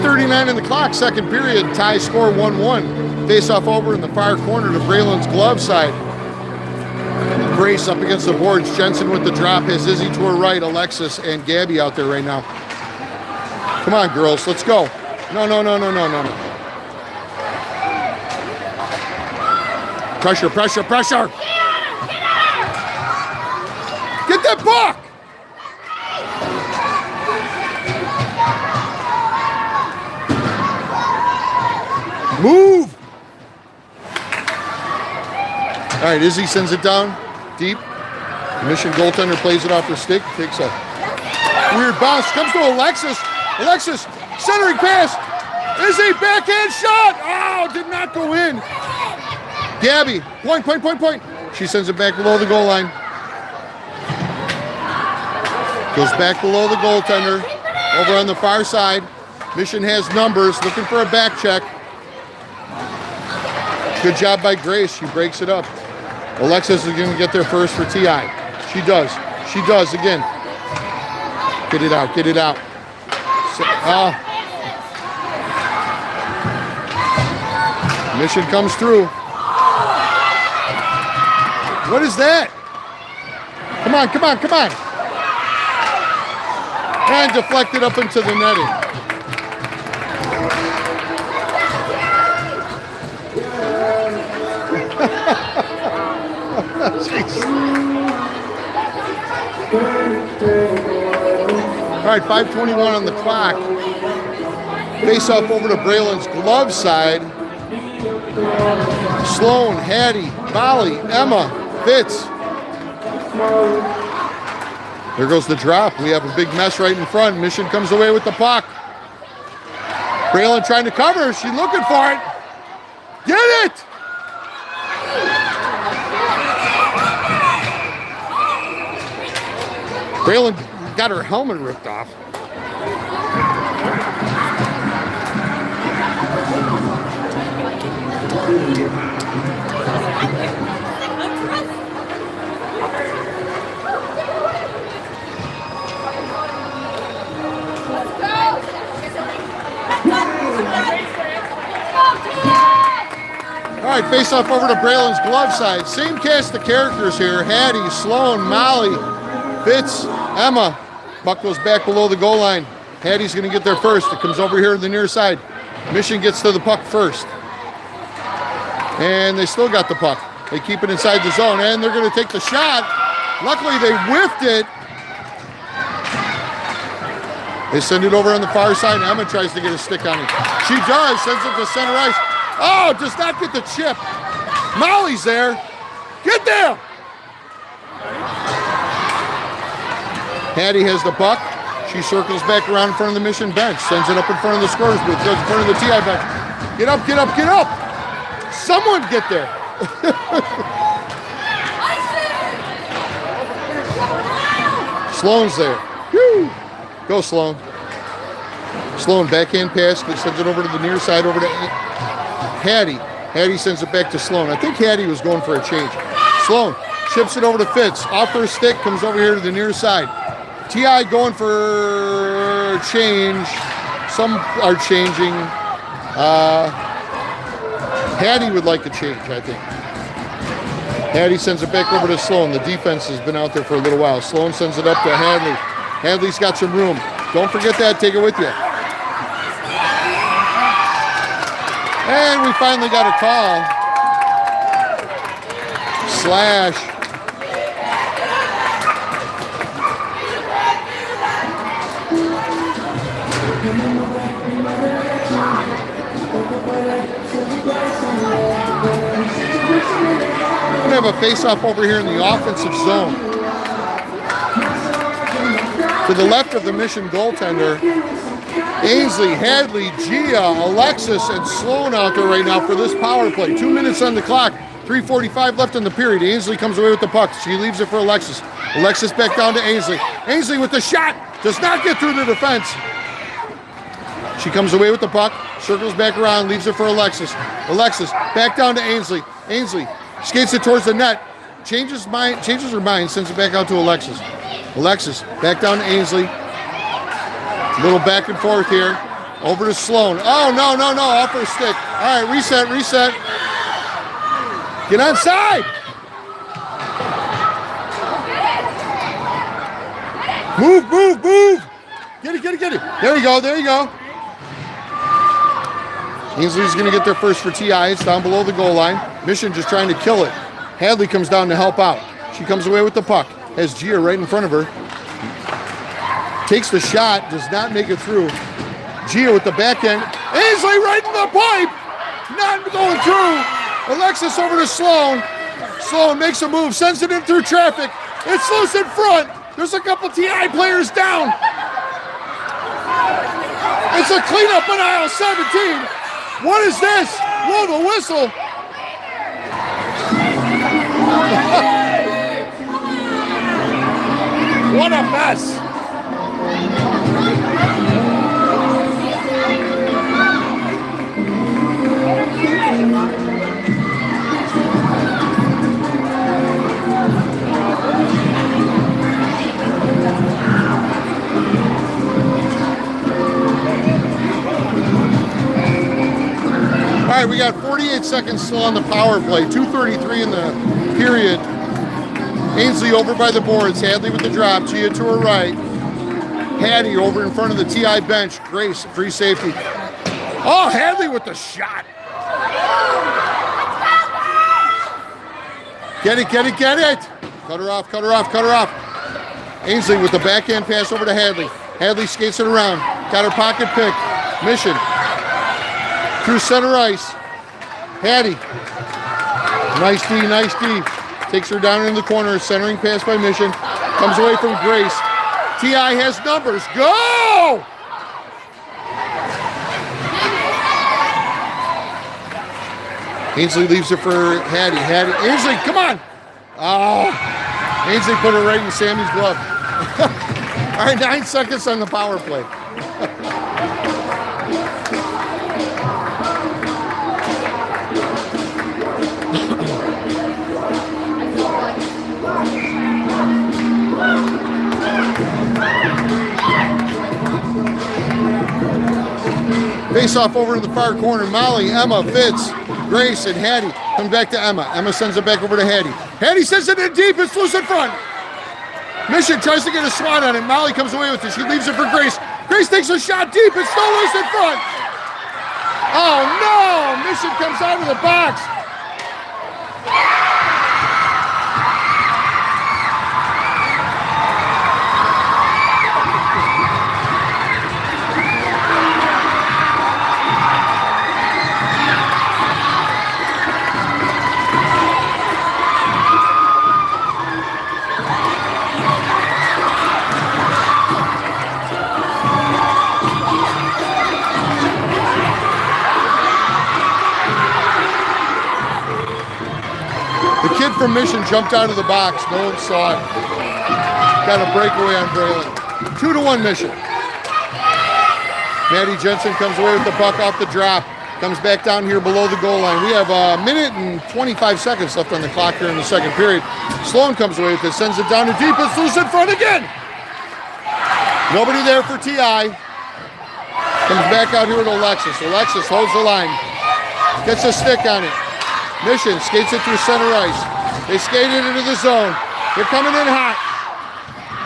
.39 in the clock, second period, tie score 1-1. Face off over in the far corner to Braylon's glove side. Grace up against the boards. Jensen with the drop. Has Izzy to her right. Alexis and Gabby out there right now. Come on, girls. Let's go. No, no, no, no, no, no, no. Pressure, pressure, pressure. Get that puck. Move. All right, Izzy sends it down deep. The Mission goaltender plays it off her stick. Takes a weird bounce. Comes to Alexis. Alexis, centering pass. Izzy, backhand shot. Oh, did not go in. Gabby, point, point, point, point. She sends it back below the goal line. Goes back below the goaltender. Over on the far side. Mission has numbers, looking for a back check. Good job by Grace. She breaks it up. Alexis is going to get there first for TI. She does. She does again. Get it out. Get it out. Mission comes through. What is that? Come on, come on, come on. And deflected up into the netting. All right, 5:21 on the clock. Face off over to Braylon's glove side. Sloan, Hattie, Molly, Emma, Fitz. There goes the drop. We have a big mess right in front. Mission comes away with the puck. Braylon trying to cover. She's looking for it. Get it! Braylon got her helmet ripped off. All right, face off over to Braylon's glove side. Same cast of characters here. Hattie, Sloan, Molly, Fitz, Emma. Puck goes back below the goal line. Hattie's going to get there first. It comes over here to the near side. Mission gets to the puck first. And they still got the puck. They keep it inside the zone, and they're going to take the shot. Luckily, they whiffed it. They send it over on the far side, and Emma tries to get a stick on it. She does, sends it to center ice. Oh, does not get the chip. Molly's there. Get there. Hattie has the puck. She circles back around in front of the Mission bench, sends it up in front of the scorer's booth, goes in front of the TI bench. Get up, get up, get up. Someone get there. Sloan's there. Woo. Go, Sloan. Sloan, backhand pass, sends it over to the near side, over to Hattie. Hattie sends it back to Sloan. I think Hattie was going for a change. Sloan chips it over to Fitz. Off her stick, comes over here to the near side. TI going for change. Some are changing. Hattie would like a change, I think. Hattie sends it back over to Sloan. The defense has been out there for a little while. Sloan sends it up to Hadley. Hadley's got some room. Don't forget that. Take it with you. And we finally got a call. Slash. We're going to have a face-off over here in the offensive zone. To the left of the Mission goaltender, Ainsley, Hadley, Gia, Alexis, and Sloan out there right now for this power play. 2 minutes on the clock, 3:45 left in the period. Ainsley comes away with the puck. She leaves it for Alexis. Alexis back down to Ainsley. Ainsley with the shot. Does not get through the defense. She comes away with the puck, circles back around, leaves it for Alexis. Alexis back down to Ainsley. Ainsley skates it towards the net. Changes her mind, sends it back out to Alexis. Alexis back down to Ainsley. Little back and forth here. Over to Sloan. Oh, no, off her stick. All right, reset. Get onside. Move. Get it. There you go. Ainsley's going to get there first for TI. It's down below the goal line. Mission just trying to kill it. Hadley comes down to help out. She comes away with the puck. Has Gia right in front of her. Takes the shot, does not make it through. Gia with the backhand. Ainsley right in the pipe. Not going through. Alexis over to Sloan. Sloan makes a move, sends it in through traffic. It's loose in front. There's a couple TI players down. It's a cleanup on aisle 17. What is this? Blow the whistle. What a mess. All right, we got 48 seconds still on the power play. 2:33 in the period. Ainsley over by the boards. Hadley with the drop. Gia to her right. Hattie over in front of the TI bench. Grace, free safety. Oh, Hadley with the shot. Get it. Cut her off. Ainsley with the backhand pass over to Hadley. Hadley skates it around. Got her pocket pick. Mission. Through center ice. Hattie. Nice D. Takes her down in the corner. Centering pass by Mission. Comes away from Grace. TI has numbers. Go! Ainsley leaves it for Hattie. Ainsley, come on! Oh, Ainsley put it right in Sammy's glove. All right, 9 seconds on the power play. Face off over to the far corner. Molly, Emma, Fitz, Grace, and Hattie. Comes back to Emma. Emma sends it back over to Hattie. Hattie sends it in deep. It's loose in front. Mission tries to get a swat on it. Molly comes away with it. She leaves it for Grace. Grace takes a shot deep. It's still loose in front. Oh no! Mission comes out of the box. The kid from Mission jumped out of the box. No one saw it. Got a breakaway on Braylon. 2-1 Mission. Maddie Jensen comes away with the puck off the drop. Comes back down here below the goal line. We have a minute and 25 seconds left on the clock here in the second period. Sloan comes away with it, sends it down to deep. It's loose in front again. Nobody there for TI. Comes back out here with Alexis. Alexis holds the line. Gets a stick on it. Mission skates it through center ice. They skate it into the zone. They're coming in hot.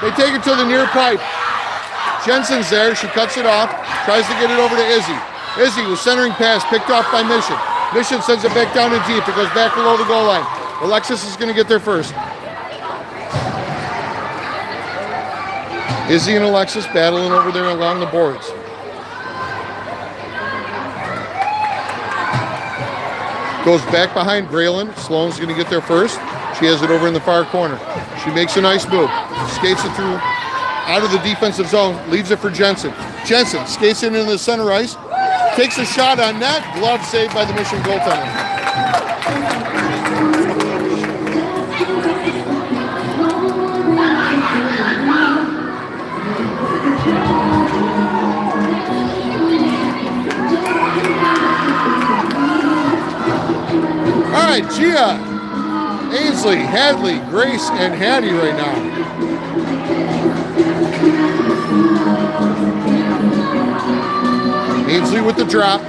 They take it to the near pipe. Jensen's there. She cuts it off. Tries to get it over to Izzy. Izzy with centering pass picked off by Mission. Mission sends it back down in deep. It goes back below the goal line. Alexis is going to get there first. Izzy and Alexis battling over there along the boards. Goes back behind Braylon. Sloan's going to get there first. She has it over in the far corner. She makes a nice move. Skates it through out of the defensive zone. Leaves it for Jensen. Jensen skates it into the center ice. Takes a shot on net. Glove saved by the Mission goaltender. All right, Gia, Ainsley, Hadley, Grace, and Hattie right now. Ainsley with the drop.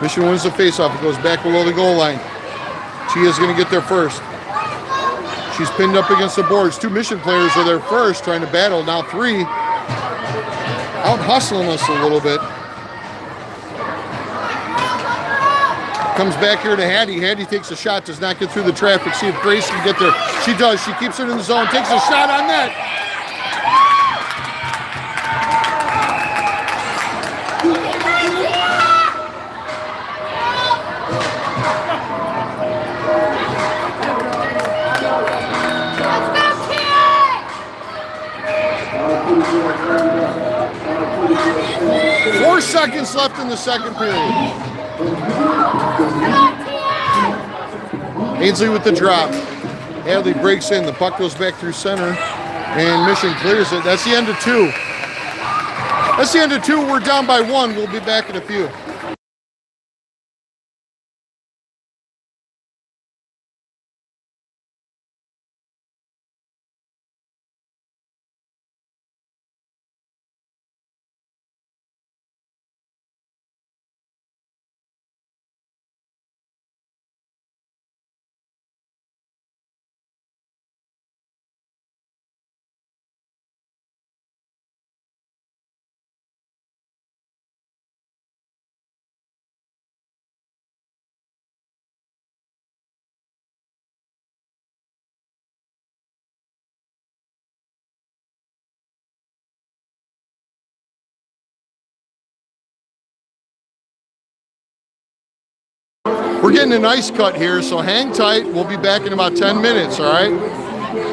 Mission wins the faceoff. It goes back below the goal line. Gia's going to get there first. She's pinned up against the boards. 2 Mission players are there first, trying to battle. Now 3 out hustling us a little bit. Comes back here to Hattie. Hattie takes a shot, does not get through the traffic. See if Grace can get there. She does. She keeps it in the zone, takes a shot on net. Let's go, 4 seconds left in the second period. Ainsley with the drop. Hadley breaks in. The puck goes back through center. And Mission clears it. That's the end of 2. That's the end of 2. We're down by 1. We'll be back in a few. We're getting an ice cut here, so hang tight. We'll be back in about 10 minutes, all right?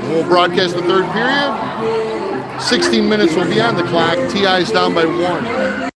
We'll broadcast the third period. 16 minutes will be on the clock. TI's down by 1.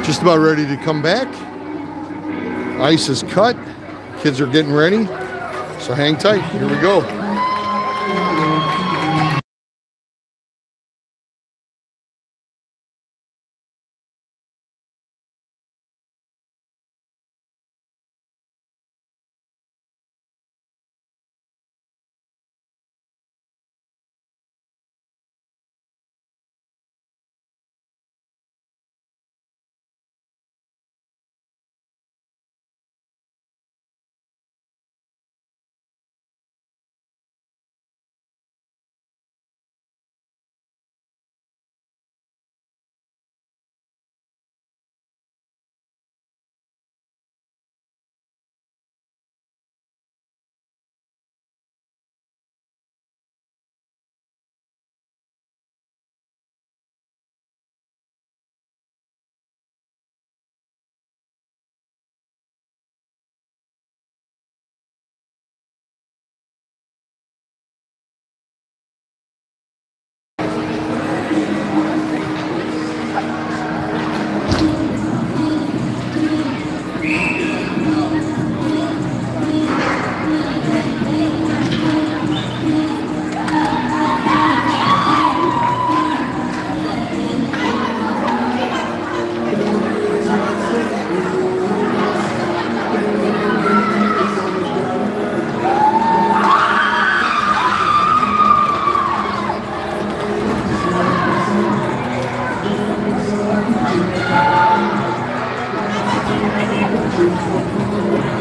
Just about ready to come back. Ice is cut. Kids are getting ready. So hang tight. Here we go.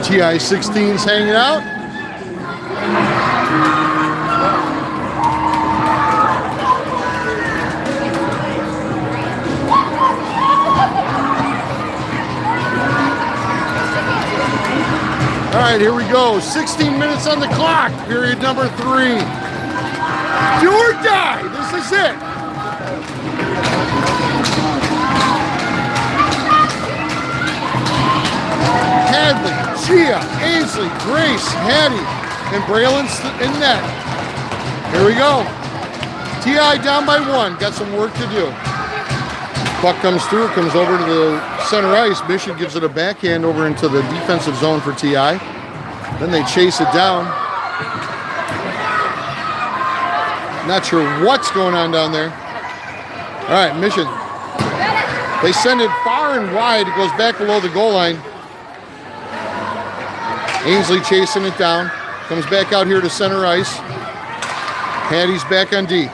TI 16's hanging out. All right, here we go. 16 minutes on the clock. Period number 3. Do or die. This is it. Hadley, Gia, Ainsley, Grace, Hattie, and Braylon in net. Here we go. TI down by 1. Got some work to do. Puck comes through, comes over to the center ice. Mission gives it a backhand over into the defensive zone for TI. Then they chase it down. Not sure what's going on down there. All right, Mission. They send it far and wide. It goes back below the goal line. Ainsley chasing it down. Comes back out here to center ice. Hattie's back on D.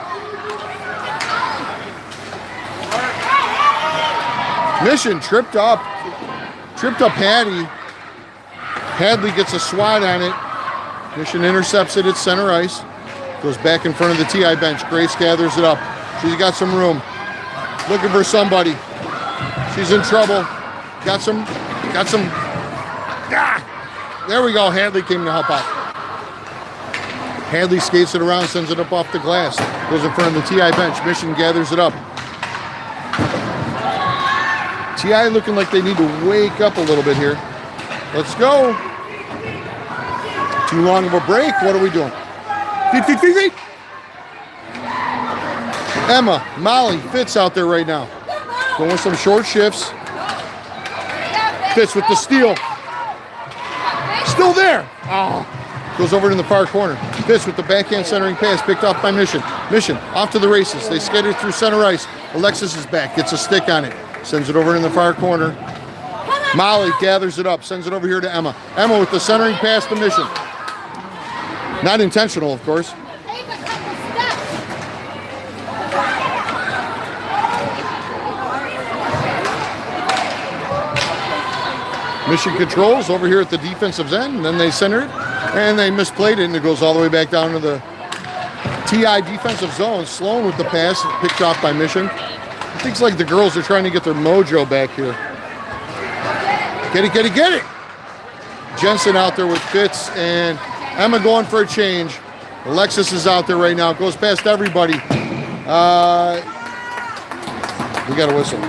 Mission tripped up Hattie. Hadley gets a swat on it. Mission intercepts it at center ice. Goes back in front of the TI bench. Grace gathers it up. She's got some room. Looking for somebody. She's in trouble. Got some. There we go. Hadley came to help out. Hadley skates it around, sends it up off the glass. Goes in front of the TI bench. Mission gathers it up. TI looking like they need to wake up a little bit here. Let's go. Too long of a break. What are we doing? Feet. Emma, Molly, Fitz out there right now. Going with some short shifts. Fitz with the steal. Still there. Oh. Goes over in the far corner. Fitz with the backhand centering pass picked off by Mission. Mission off to the races. They skated through center ice. Alexis is back. Gets a stick on it. Sends it over in the far corner. Molly gathers it up. Sends it over here to Emma. Emma with the centering pass to Mission. Not intentional, of course. Mission controls over here at the defensive end, and then they center it, and they misplayed it, and it goes all the way back down to the TI defensive zone. Sloan with the pass, picked off by Mission. It looks like the girls are trying to get their mojo back here. Get it! Jensen out there with Fitz, and Emma going for a change. Alexis is out there right now. Goes past everybody. We got a whistle.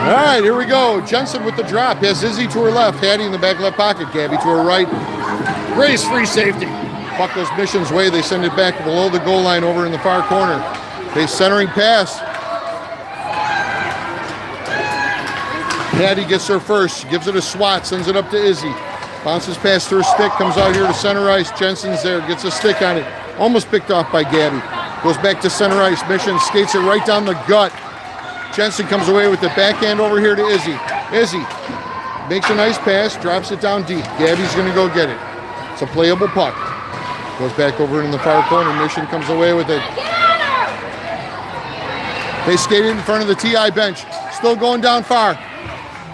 All right, here we go. Jensen with the drop. Has Izzy to her left. Hattie in the back left pocket. Gabby to her right. Grace, free safety. Puck goes Mission's way. They send it back below the goal line over in the far corner. They centering pass. Hattie gets her first. She gives it a swat. Sends it up to Izzy. Bounces past her stick. Comes out here to center ice. Jensen's there. Gets a stick on it. Almost picked off by Gabby. Goes back to center ice. Mission skates it right down the gut. Jensen comes away with the backhand over here to Izzy. Izzy makes a nice pass, drops it down deep. Gabby's going to go get it. It's a playable puck. Goes back over in the far corner. Mission comes away with it. They skate it in front of the TI bench. Still going down far.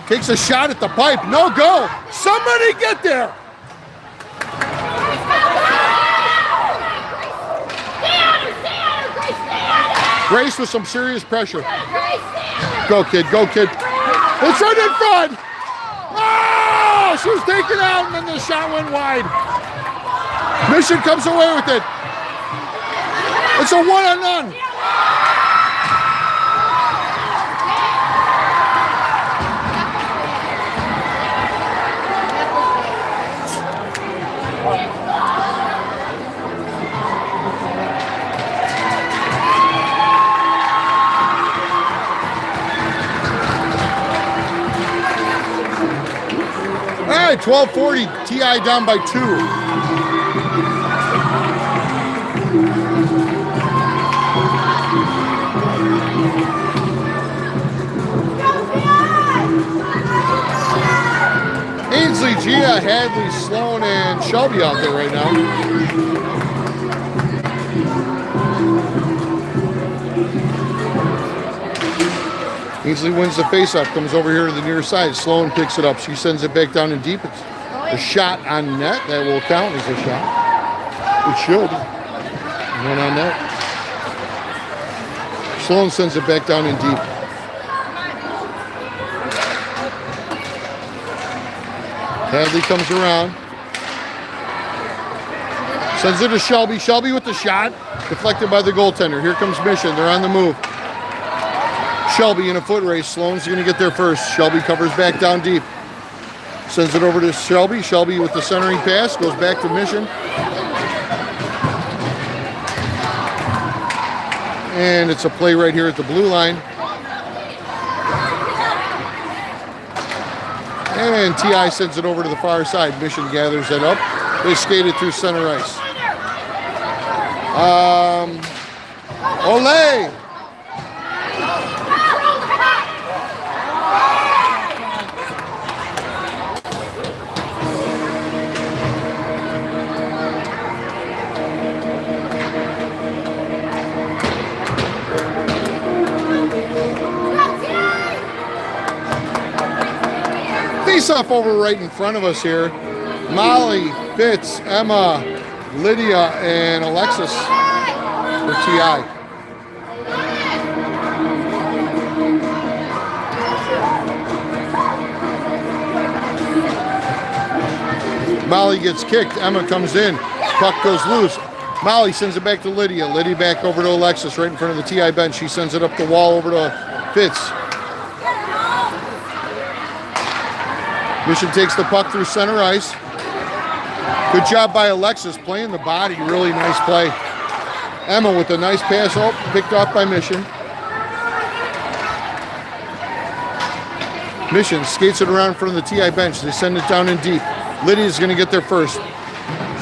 Takes a shot at the pipe. No go. Somebody get there. Grace with some serious pressure. Go, kid. Go, kid. It's right in front. Oh, she was taken out, and then the shot went wide. Mission comes away with it. It's a one-on-none. All right, 12:40, TI down by 2. Ainsley, Gia, Hadley, Sloan, and Shelby out there right now. Ainsley wins the faceoff, comes over here to the near side. Sloan picks it up. She sends it back down in deep. It's a shot on net. That will count as a shot. It should. One on net. Sloan sends it back down in deep. Hadley comes around. Sends it to Shelby. Shelby with the shot. Deflected by the goaltender. Here comes Mission. They're on the move. Shelby in a foot race. Sloan's going to get there first. Shelby covers back down deep. Sends it over to Shelby. Shelby with the centering pass. Goes back to Mission. And it's a play right here at the blue line. And TI sends it over to the far side. Mission gathers it up. They skate it through center ice. Ole! Face-off over right in front of us here. Molly, Fitz, Emma, Lydia, and Alexis for TI. Molly gets kicked. Emma comes in. Puck goes loose. Molly sends it back to Lydia. Lydia back over to Alexis right in front of the TI bench. She sends it up the wall over to Fitz. Mission takes the puck through center ice. Good job by Alexis playing the body. Really nice play. Emma with a nice pass. Oh, picked off by Mission. Mission skates it around in front of the TI bench. They send it down in deep. Lydia's going to get there first.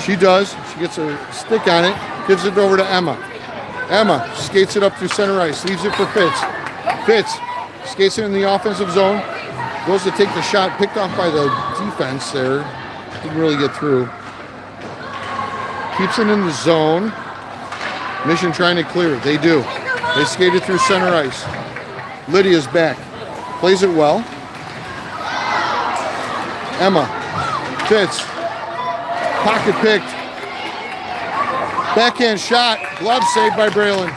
She does. She gets a stick on it. Gives it over to Emma. Emma skates it up through center ice. Leaves it for Fitz. Fitz skates it in the offensive zone. Goes to take the shot, picked off by the defense there. Didn't really get through. Keeps it in the zone. Mission trying to clear it. They do. They skate it through center ice. Lydia's back. Plays it well. Emma. Fitz. Pocket picked. Backhand shot. Glove saved by Braylon.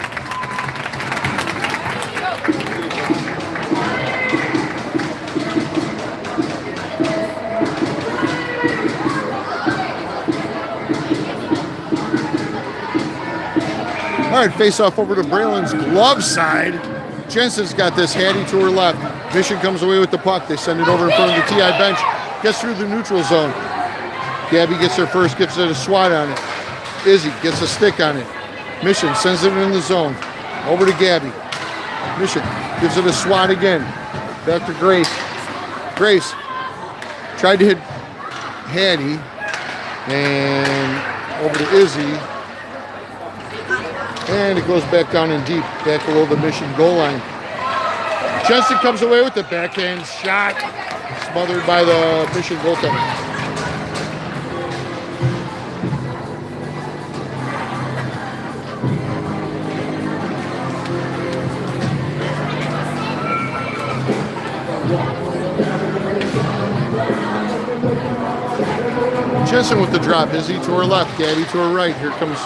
All right, face off over to Braylon's glove side. Jensen's got this. Hattie to her left. Mission comes away with the puck. They send it over in front of the TI bench. Gets through the neutral zone. Gabby gets her first, gets it a swat on it. Izzy gets a stick on it. Mission sends it in the zone. Over to Gabby. Mission gives it a swat again. Back to Grace. Grace tried to hit Hattie. And over to Izzy. And it goes back down in deep, back below the Mission goal line. Jensen comes away with the backhand shot, smothered by the Mission goaltender. Jensen with the drop. Izzy to her left, Gaddy to her right. Here comes.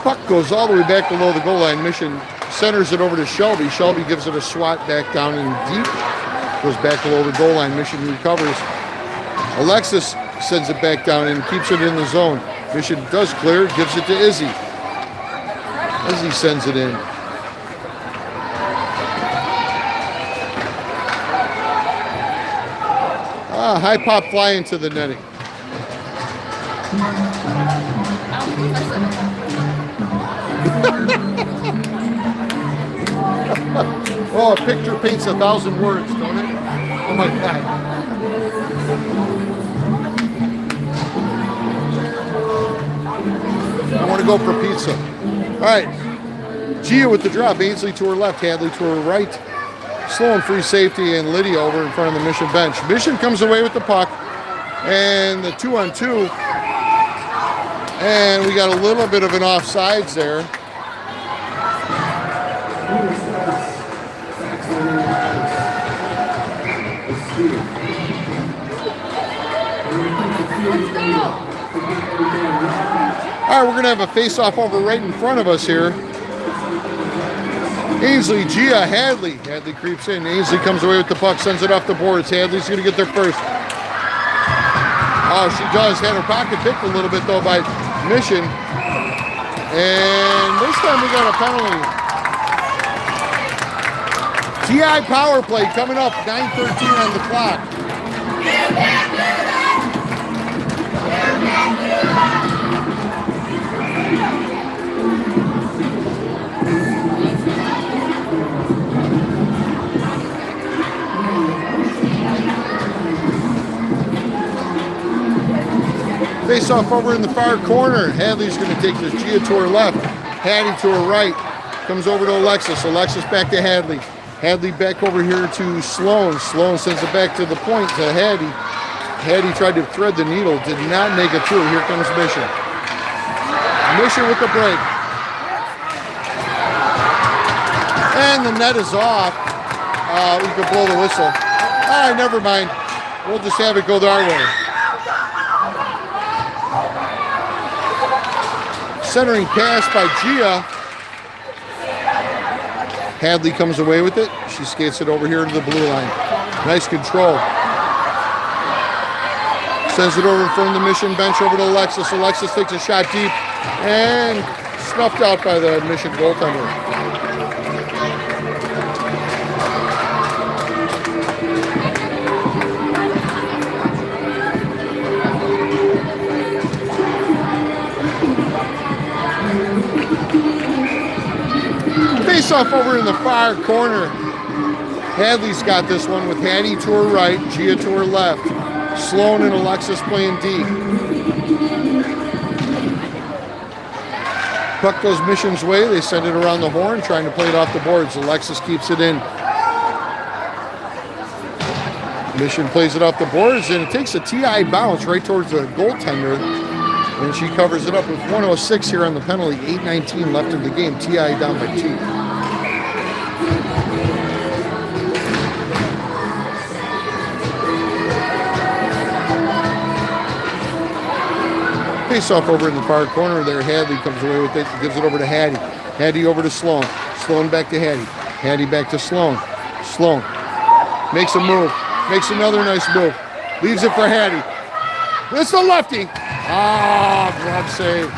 Puck goes all the way back below the goal line. Mission centers it over to Shelby. Shelby gives it a swat back down in deep. Goes back below the goal line. Mission recovers. Alexis sends it back down and keeps it in the zone. Mission does clear, gives it to Izzy. Izzy sends it in. High pop fly into the netting. Oh, a picture paints 1,000 words, don't it? Oh my God. I want to go for pizza. All right. Gia with the drop. Ainsley to her left. Hadley to her right. Slow and free safety, and Lydia over in front of the Mission bench. Mission comes away with the puck. And the 2-on-2. And we got a little bit of an offsides there. All right, we're going to have a face-off over right in front of us here. Ainsley, Gia, Hadley. Hadley creeps in. Ainsley comes away with the puck, sends it off the boards. Hadley's going to get there first. Oh, she does. Had her pocket picked a little bit, though, by Mission. And this time we got a penalty. TI power play coming up, 9:13 on the clock. Face off over in the far corner. Hadley's going to take this. Gia to her left. Hattie to her right. Comes over to Alexis. Alexis back to Hadley. Hadley back over here to Sloan. Sloan sends it back to the point to Hattie. Hattie tried to thread the needle. Did not make it through. Here comes Mission. Mission with the break. And the net is off. We can blow the whistle. Never mind. We'll just have it go our way. Centering pass by Gia. Hadley comes away with it. She skates it over here to the blue line. Nice control. Sends it over in front of the Mission bench over to Alexis. Alexis takes a shot deep and snuffed out by the Mission goaltender. Face off over in the far corner. Hadley's got this one with Hattie to her right, Gia to her left. Sloan and Alexis playing deep. Puck goes Mission's way. They send it around the horn, trying to play it off the boards. Alexis keeps it in. Mission plays it off the boards, and it takes a TI bounce right towards the goaltender. And she covers it up with 1:06 here on the penalty. 8:19 left in the game. TI down by 2. Face off over in the far corner there. Hadley comes away with it, gives it over to Hattie. Hattie over to Sloan. Sloan back to Hattie. Hattie back to Sloan. Sloan makes a move. Makes another nice move. Leaves it for Hattie. It's the lefty. Glove save.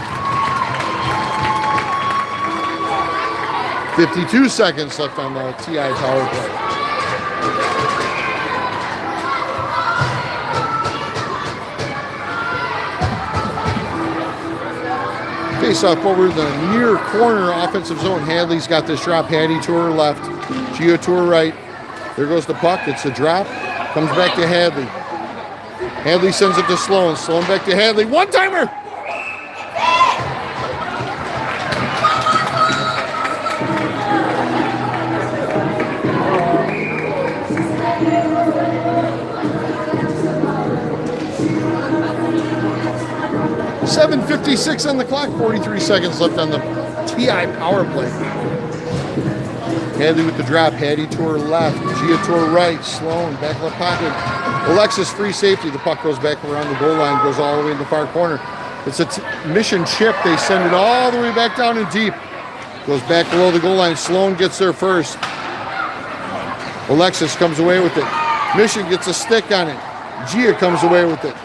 52 seconds left on the TI power play. Face off over the near corner offensive zone. Hadley's got this drop. Hattie to her left. Gia to her right. There goes the puck. It's a drop. Comes back to Hadley. Hadley sends it to Sloan. Sloan back to Hadley. One-timer! .56 on the clock, 43 seconds left on the TI power play. Hadley with the drop, Hattie to her left, Gia to her right, Sloan back left pocket. Alexis free safety, the puck goes back around the goal line, goes all the way in the far corner. It's a mission chip, they send it all the way back down and deep. Goes back below the goal line, Sloan gets there first. Alexis comes away with it. Mission gets a stick on it. Gia comes away with it.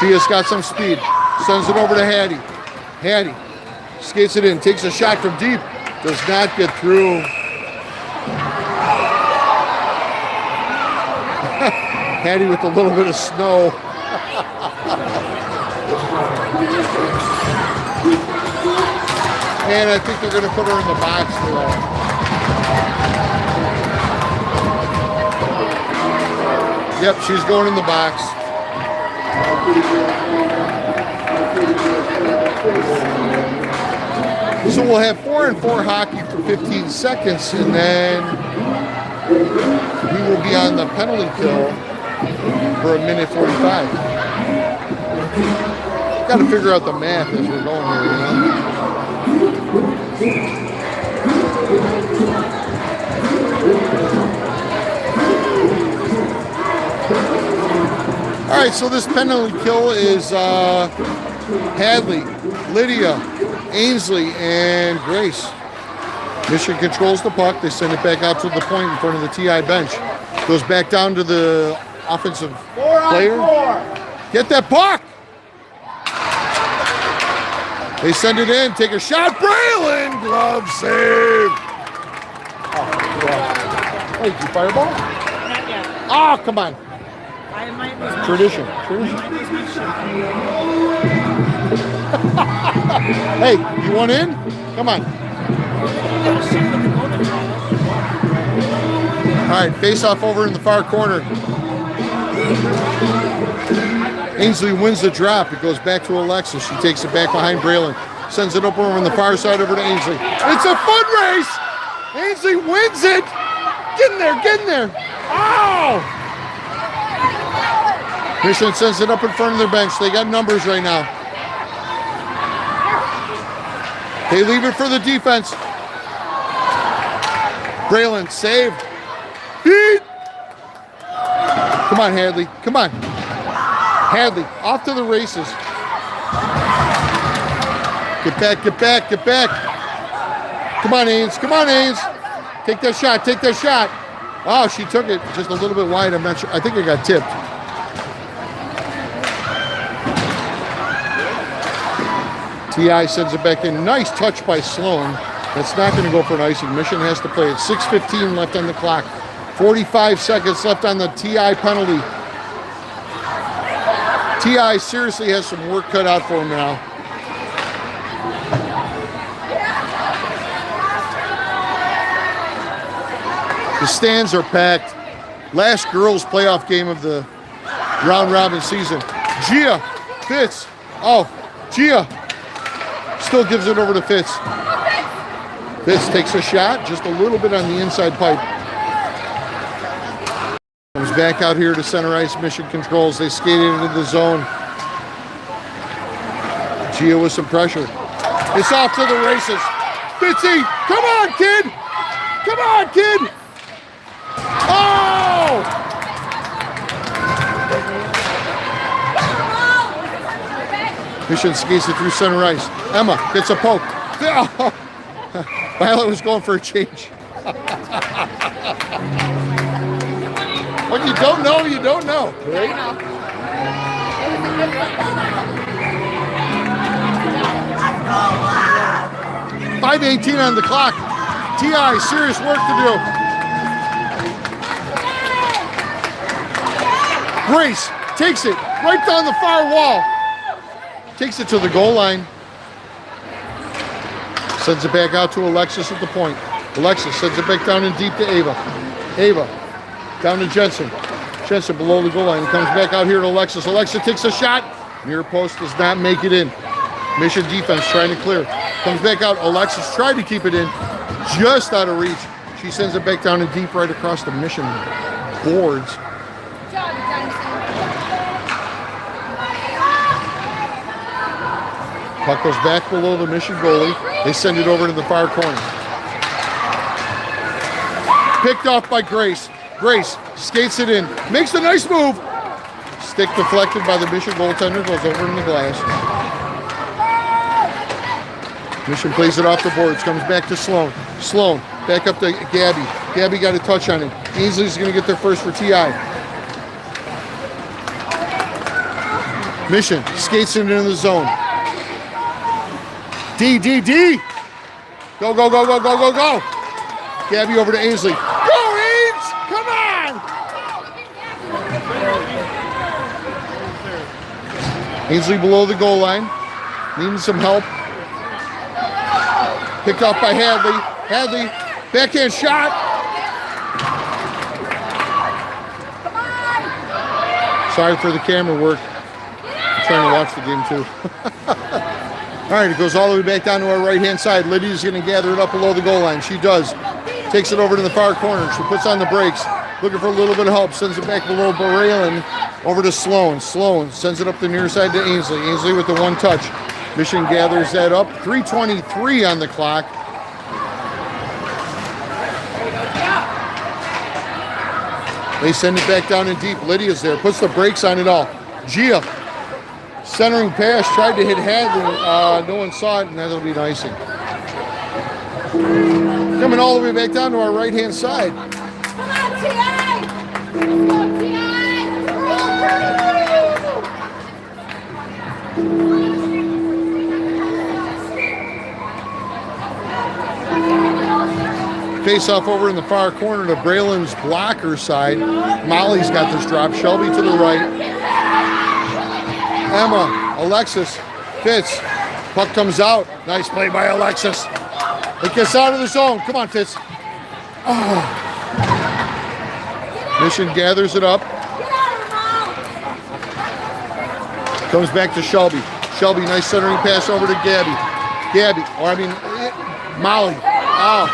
Gia's got some speed. Sends it over to Hattie. Hattie skates it in, takes a shot from deep, does not get through. Hattie with a little bit of snow. And I think they're going to put her in the box for that. Yep, she's going in the box. So we'll have 4-on-4 hockey for 15 seconds, and then we will be on the penalty kill for a minute 45. Got to figure out the math as we're going here, you know? All right, so this penalty kill is Hadley, Lydia, Ainsley, and Grace. Mission controls the puck. They send it back out to the point in front of the TI bench. Goes back down to the offensive player. Get that puck! They send it in, take a shot. Braylon, glove save. Oh, yeah. Hey, did you fireball? Not yet. Oh, come on. I might lose my Tradition. shit. I might lose my shit. Hey, you want in? Come on. All right, face off over in the far corner. Ainsley wins the drop. It goes back to Alexis. She takes it back behind Braylon. Sends it up over on the far side over to Ainsley. It's a foot race. Ainsley wins it. Get in there, get in there. Oh! Mission sends it up in front of their bench. They got numbers right now. They leave it for the defense. Braylon saved. Beat. Come on, Hadley. Come on. Hadley, off to the races. Get back, get back, get back. Come on, Ains. Come on, Ains. Take that shot, take that shot. Oh, she took it just a little bit wide. I'm not sure. I think it got tipped. TI sends it back in. Nice touch by Sloan. That's not going to go for an icing. Mission has to play it. 6:15 left on the clock. 45 seconds left on the TI penalty. TI seriously has some work cut out for him now. The stands are packed. Last girls playoff game of the round robin season. Gia, Fitz. Oh, Gia still gives it over to Fitz. Fitz takes a shot, just a little bit on the inside pipe. Comes back out here to center ice. Mission controls. They skate into the zone. Gia with some pressure. It's off to the races. Fitzy, come on, kid! Come on, kid! Oh! Mission skates it through center ice. Emma gets a poke. Oh. Violet was going for a change. What you don't know, you don't know. Right? 5:18 on the clock. TI, serious work to do. Grace takes it right down the far wall. Takes it to the goal line. Sends it back out to Alexis at the point. Alexis sends it back down and deep to Ava. Ava down to Jensen. Jensen below the goal line. Comes back out here to Alexis. Alexis takes a shot. Near post does not make it in. Mission defense trying to clear. Comes back out. Alexis tried to keep it in. Just out of reach. She sends it back down and deep right across the Mission boards. Puck goes back below the Mission goalie. They send it over to the far corner. Picked off by Grace. Grace skates it in. Makes a nice move. Stick deflected by the Mission goaltender. Goes over in the glass. Mission plays it off the boards. Comes back to Sloan. Sloan back up to Gabby. Gabby got a touch on it. Ainsley's going to get there first for TI. Mission skates it into the zone. D. Go, go, go, go, go, go, go. Gabby over to Ainsley. Go, Ames! Come on! Ainsley below the goal line. Needing some help. Picked off by Hadley. Hadley, backhand shot. Sorry for the camera work. I'm trying to watch the game too. All right, it goes all the way back down to our right-hand side. Lydia's going to gather it up below the goal line. She does. Takes it over to the far corner. She puts on the brakes. Looking for a little bit of help. Sends it back below Barralen over to Sloan. Sloan sends it up the near side to Ainsley. Ainsley with the one touch. Mission gathers that up. 3:23 on the clock. They send it back down in deep. Lydia's there. Puts the brakes on it all. Gia. Centering pass, tried to hit Hadley. No one saw it, and that'll be an icing. Coming all the way back down to our right-hand side. Come on, T.I. Let's go, T.I. Face off over in the far corner to Braylon's blocker side. Molly's got this drop. Shelby to the right. Emma, Alexis, Fitz. Puck comes out. Nice play by Alexis. It gets out of the zone. Come on, Fitz. Oh. Mission gathers it up. Comes back to Shelby. Shelby, nice centering pass over to Gabby. Gabby, Molly. Oh.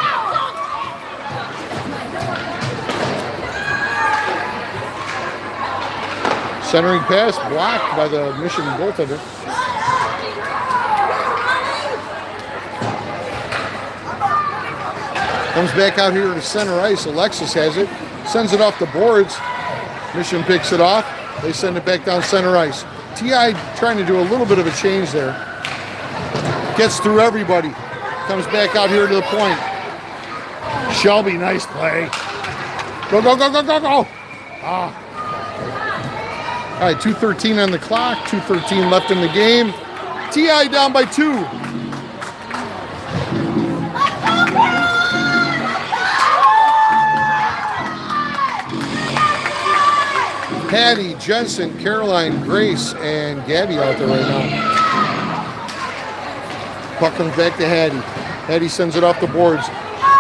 Centering pass blocked by the Mission goaltender. Comes back out here to center ice. Alexis has it. Sends it off the boards. Mission picks it off. They send it back down center ice. TI trying to do a little bit of a change there. Gets through everybody. Comes back out here to the point. Shelby, nice play. Go, go, go, go, go, go. Ah. All right, 2:13 on the clock, 2:13 left in the game. TI down by 2. Patty, Jensen, Caroline, Grace, and Gabby out there right now. Puck comes back to Hattie. Hattie sends it off the boards.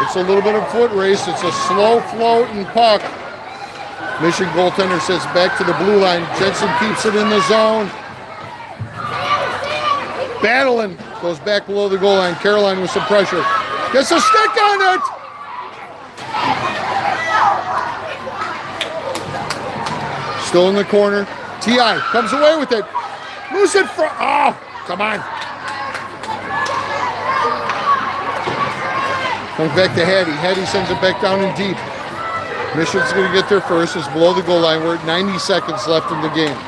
It's a little bit of a foot race. It's a slow floating puck. Mission goaltender sets back to the blue line. Jensen keeps it in the zone. Battling. Goes back below the goal line. Caroline with some pressure. Gets a stick on it. Still in the corner. TI comes away with it. Moves it for. Oh, come on. Comes back to Hattie. Hattie sends it back down in deep. Mission's going to get there first. It's below the goal line. We're at 90 seconds left in the game.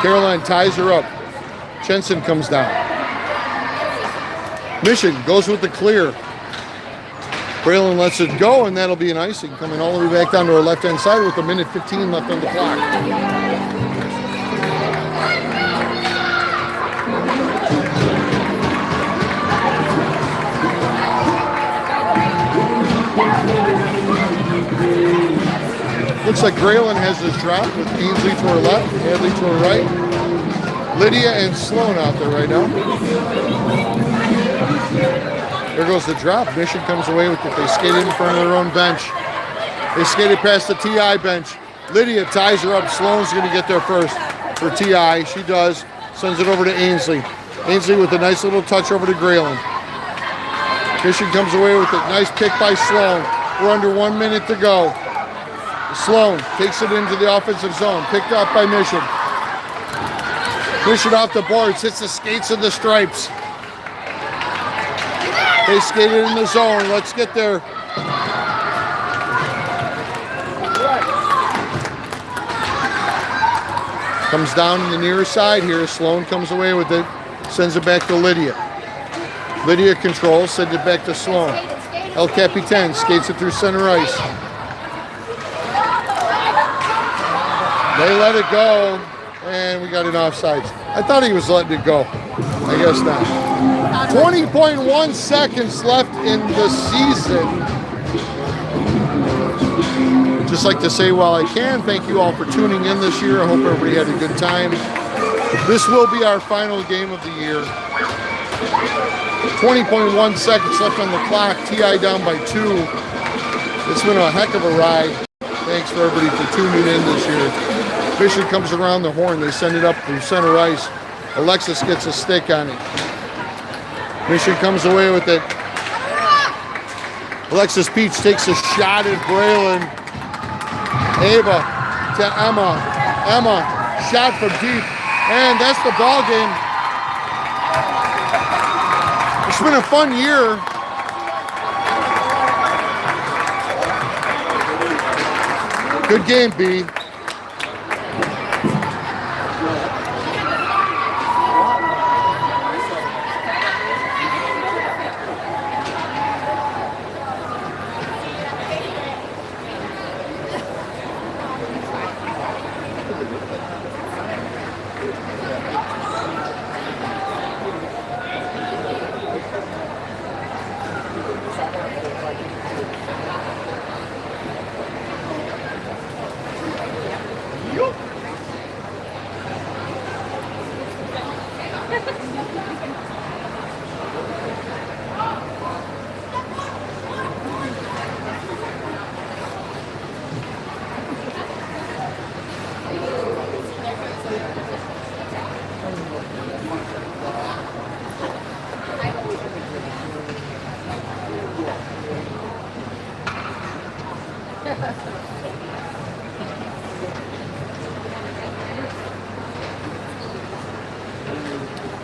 Caroline ties her up. Jensen comes down. Mission goes with the clear. Braylon lets it go, and that'll be an icing. Coming all the way back down to our left-hand side with 1:15 left on the clock. Looks like Graylin has this drop with Ainsley to her left, Hadley to her right. Lydia and Sloan out there right now. There goes the drop. Mission comes away with it. They skated in front of their own bench. They skated past the TI bench. Lydia ties her up. Sloan's going to get there first for TI. She does. Sends it over to Ainsley. Ainsley with a nice little touch over to Graylin. Mission comes away with a nice pick by Sloan. We're under 1 minute to go. Sloan takes it into the offensive zone. Picked up by Mission. Mission off the boards. Hits the skates of the stripes. They skated in the zone. Let's get there. Comes down in the near side here. Sloan comes away with it. Sends it back to Lydia. Lydia controls. Sends it back to Sloan. El Capitan skates it through center ice. They let it go. And we got an offsides. I thought he was letting it go. I guess not. 20.1 seconds left in the season. Just like to say while I can, thank you all for tuning in this year. I hope everybody had a good time. This will be our final game of the year. 20.1 seconds left on the clock. TI down by 2. It's been a heck of a ride. Thanks for everybody for tuning in this year. Mission comes around the horn. They send it up through center ice. Alexis gets a stick on it. Mission comes away with it. Alexis Peach takes a shot at Braylon. Ava to Emma. Emma, shot from deep. And that's the ball game. It's been a fun year. Good game, B.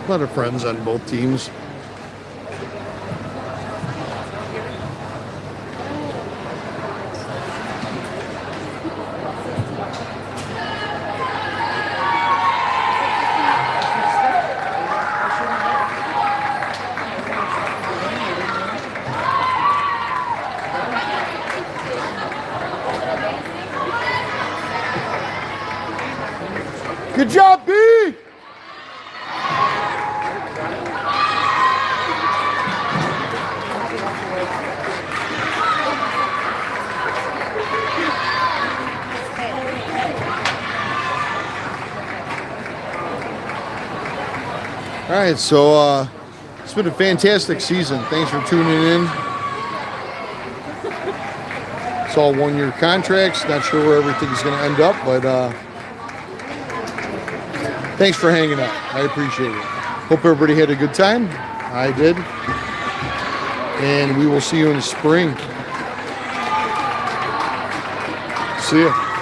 A lot of friends on both teams. Good job, B! All right, so it's been a fantastic season. Thanks for tuning in. It's all one-year contracts. Not sure where everything's going to end up, but thanks for hanging out. I appreciate it. Hope everybody had a good time. I did. And we will see you in the spring. See ya.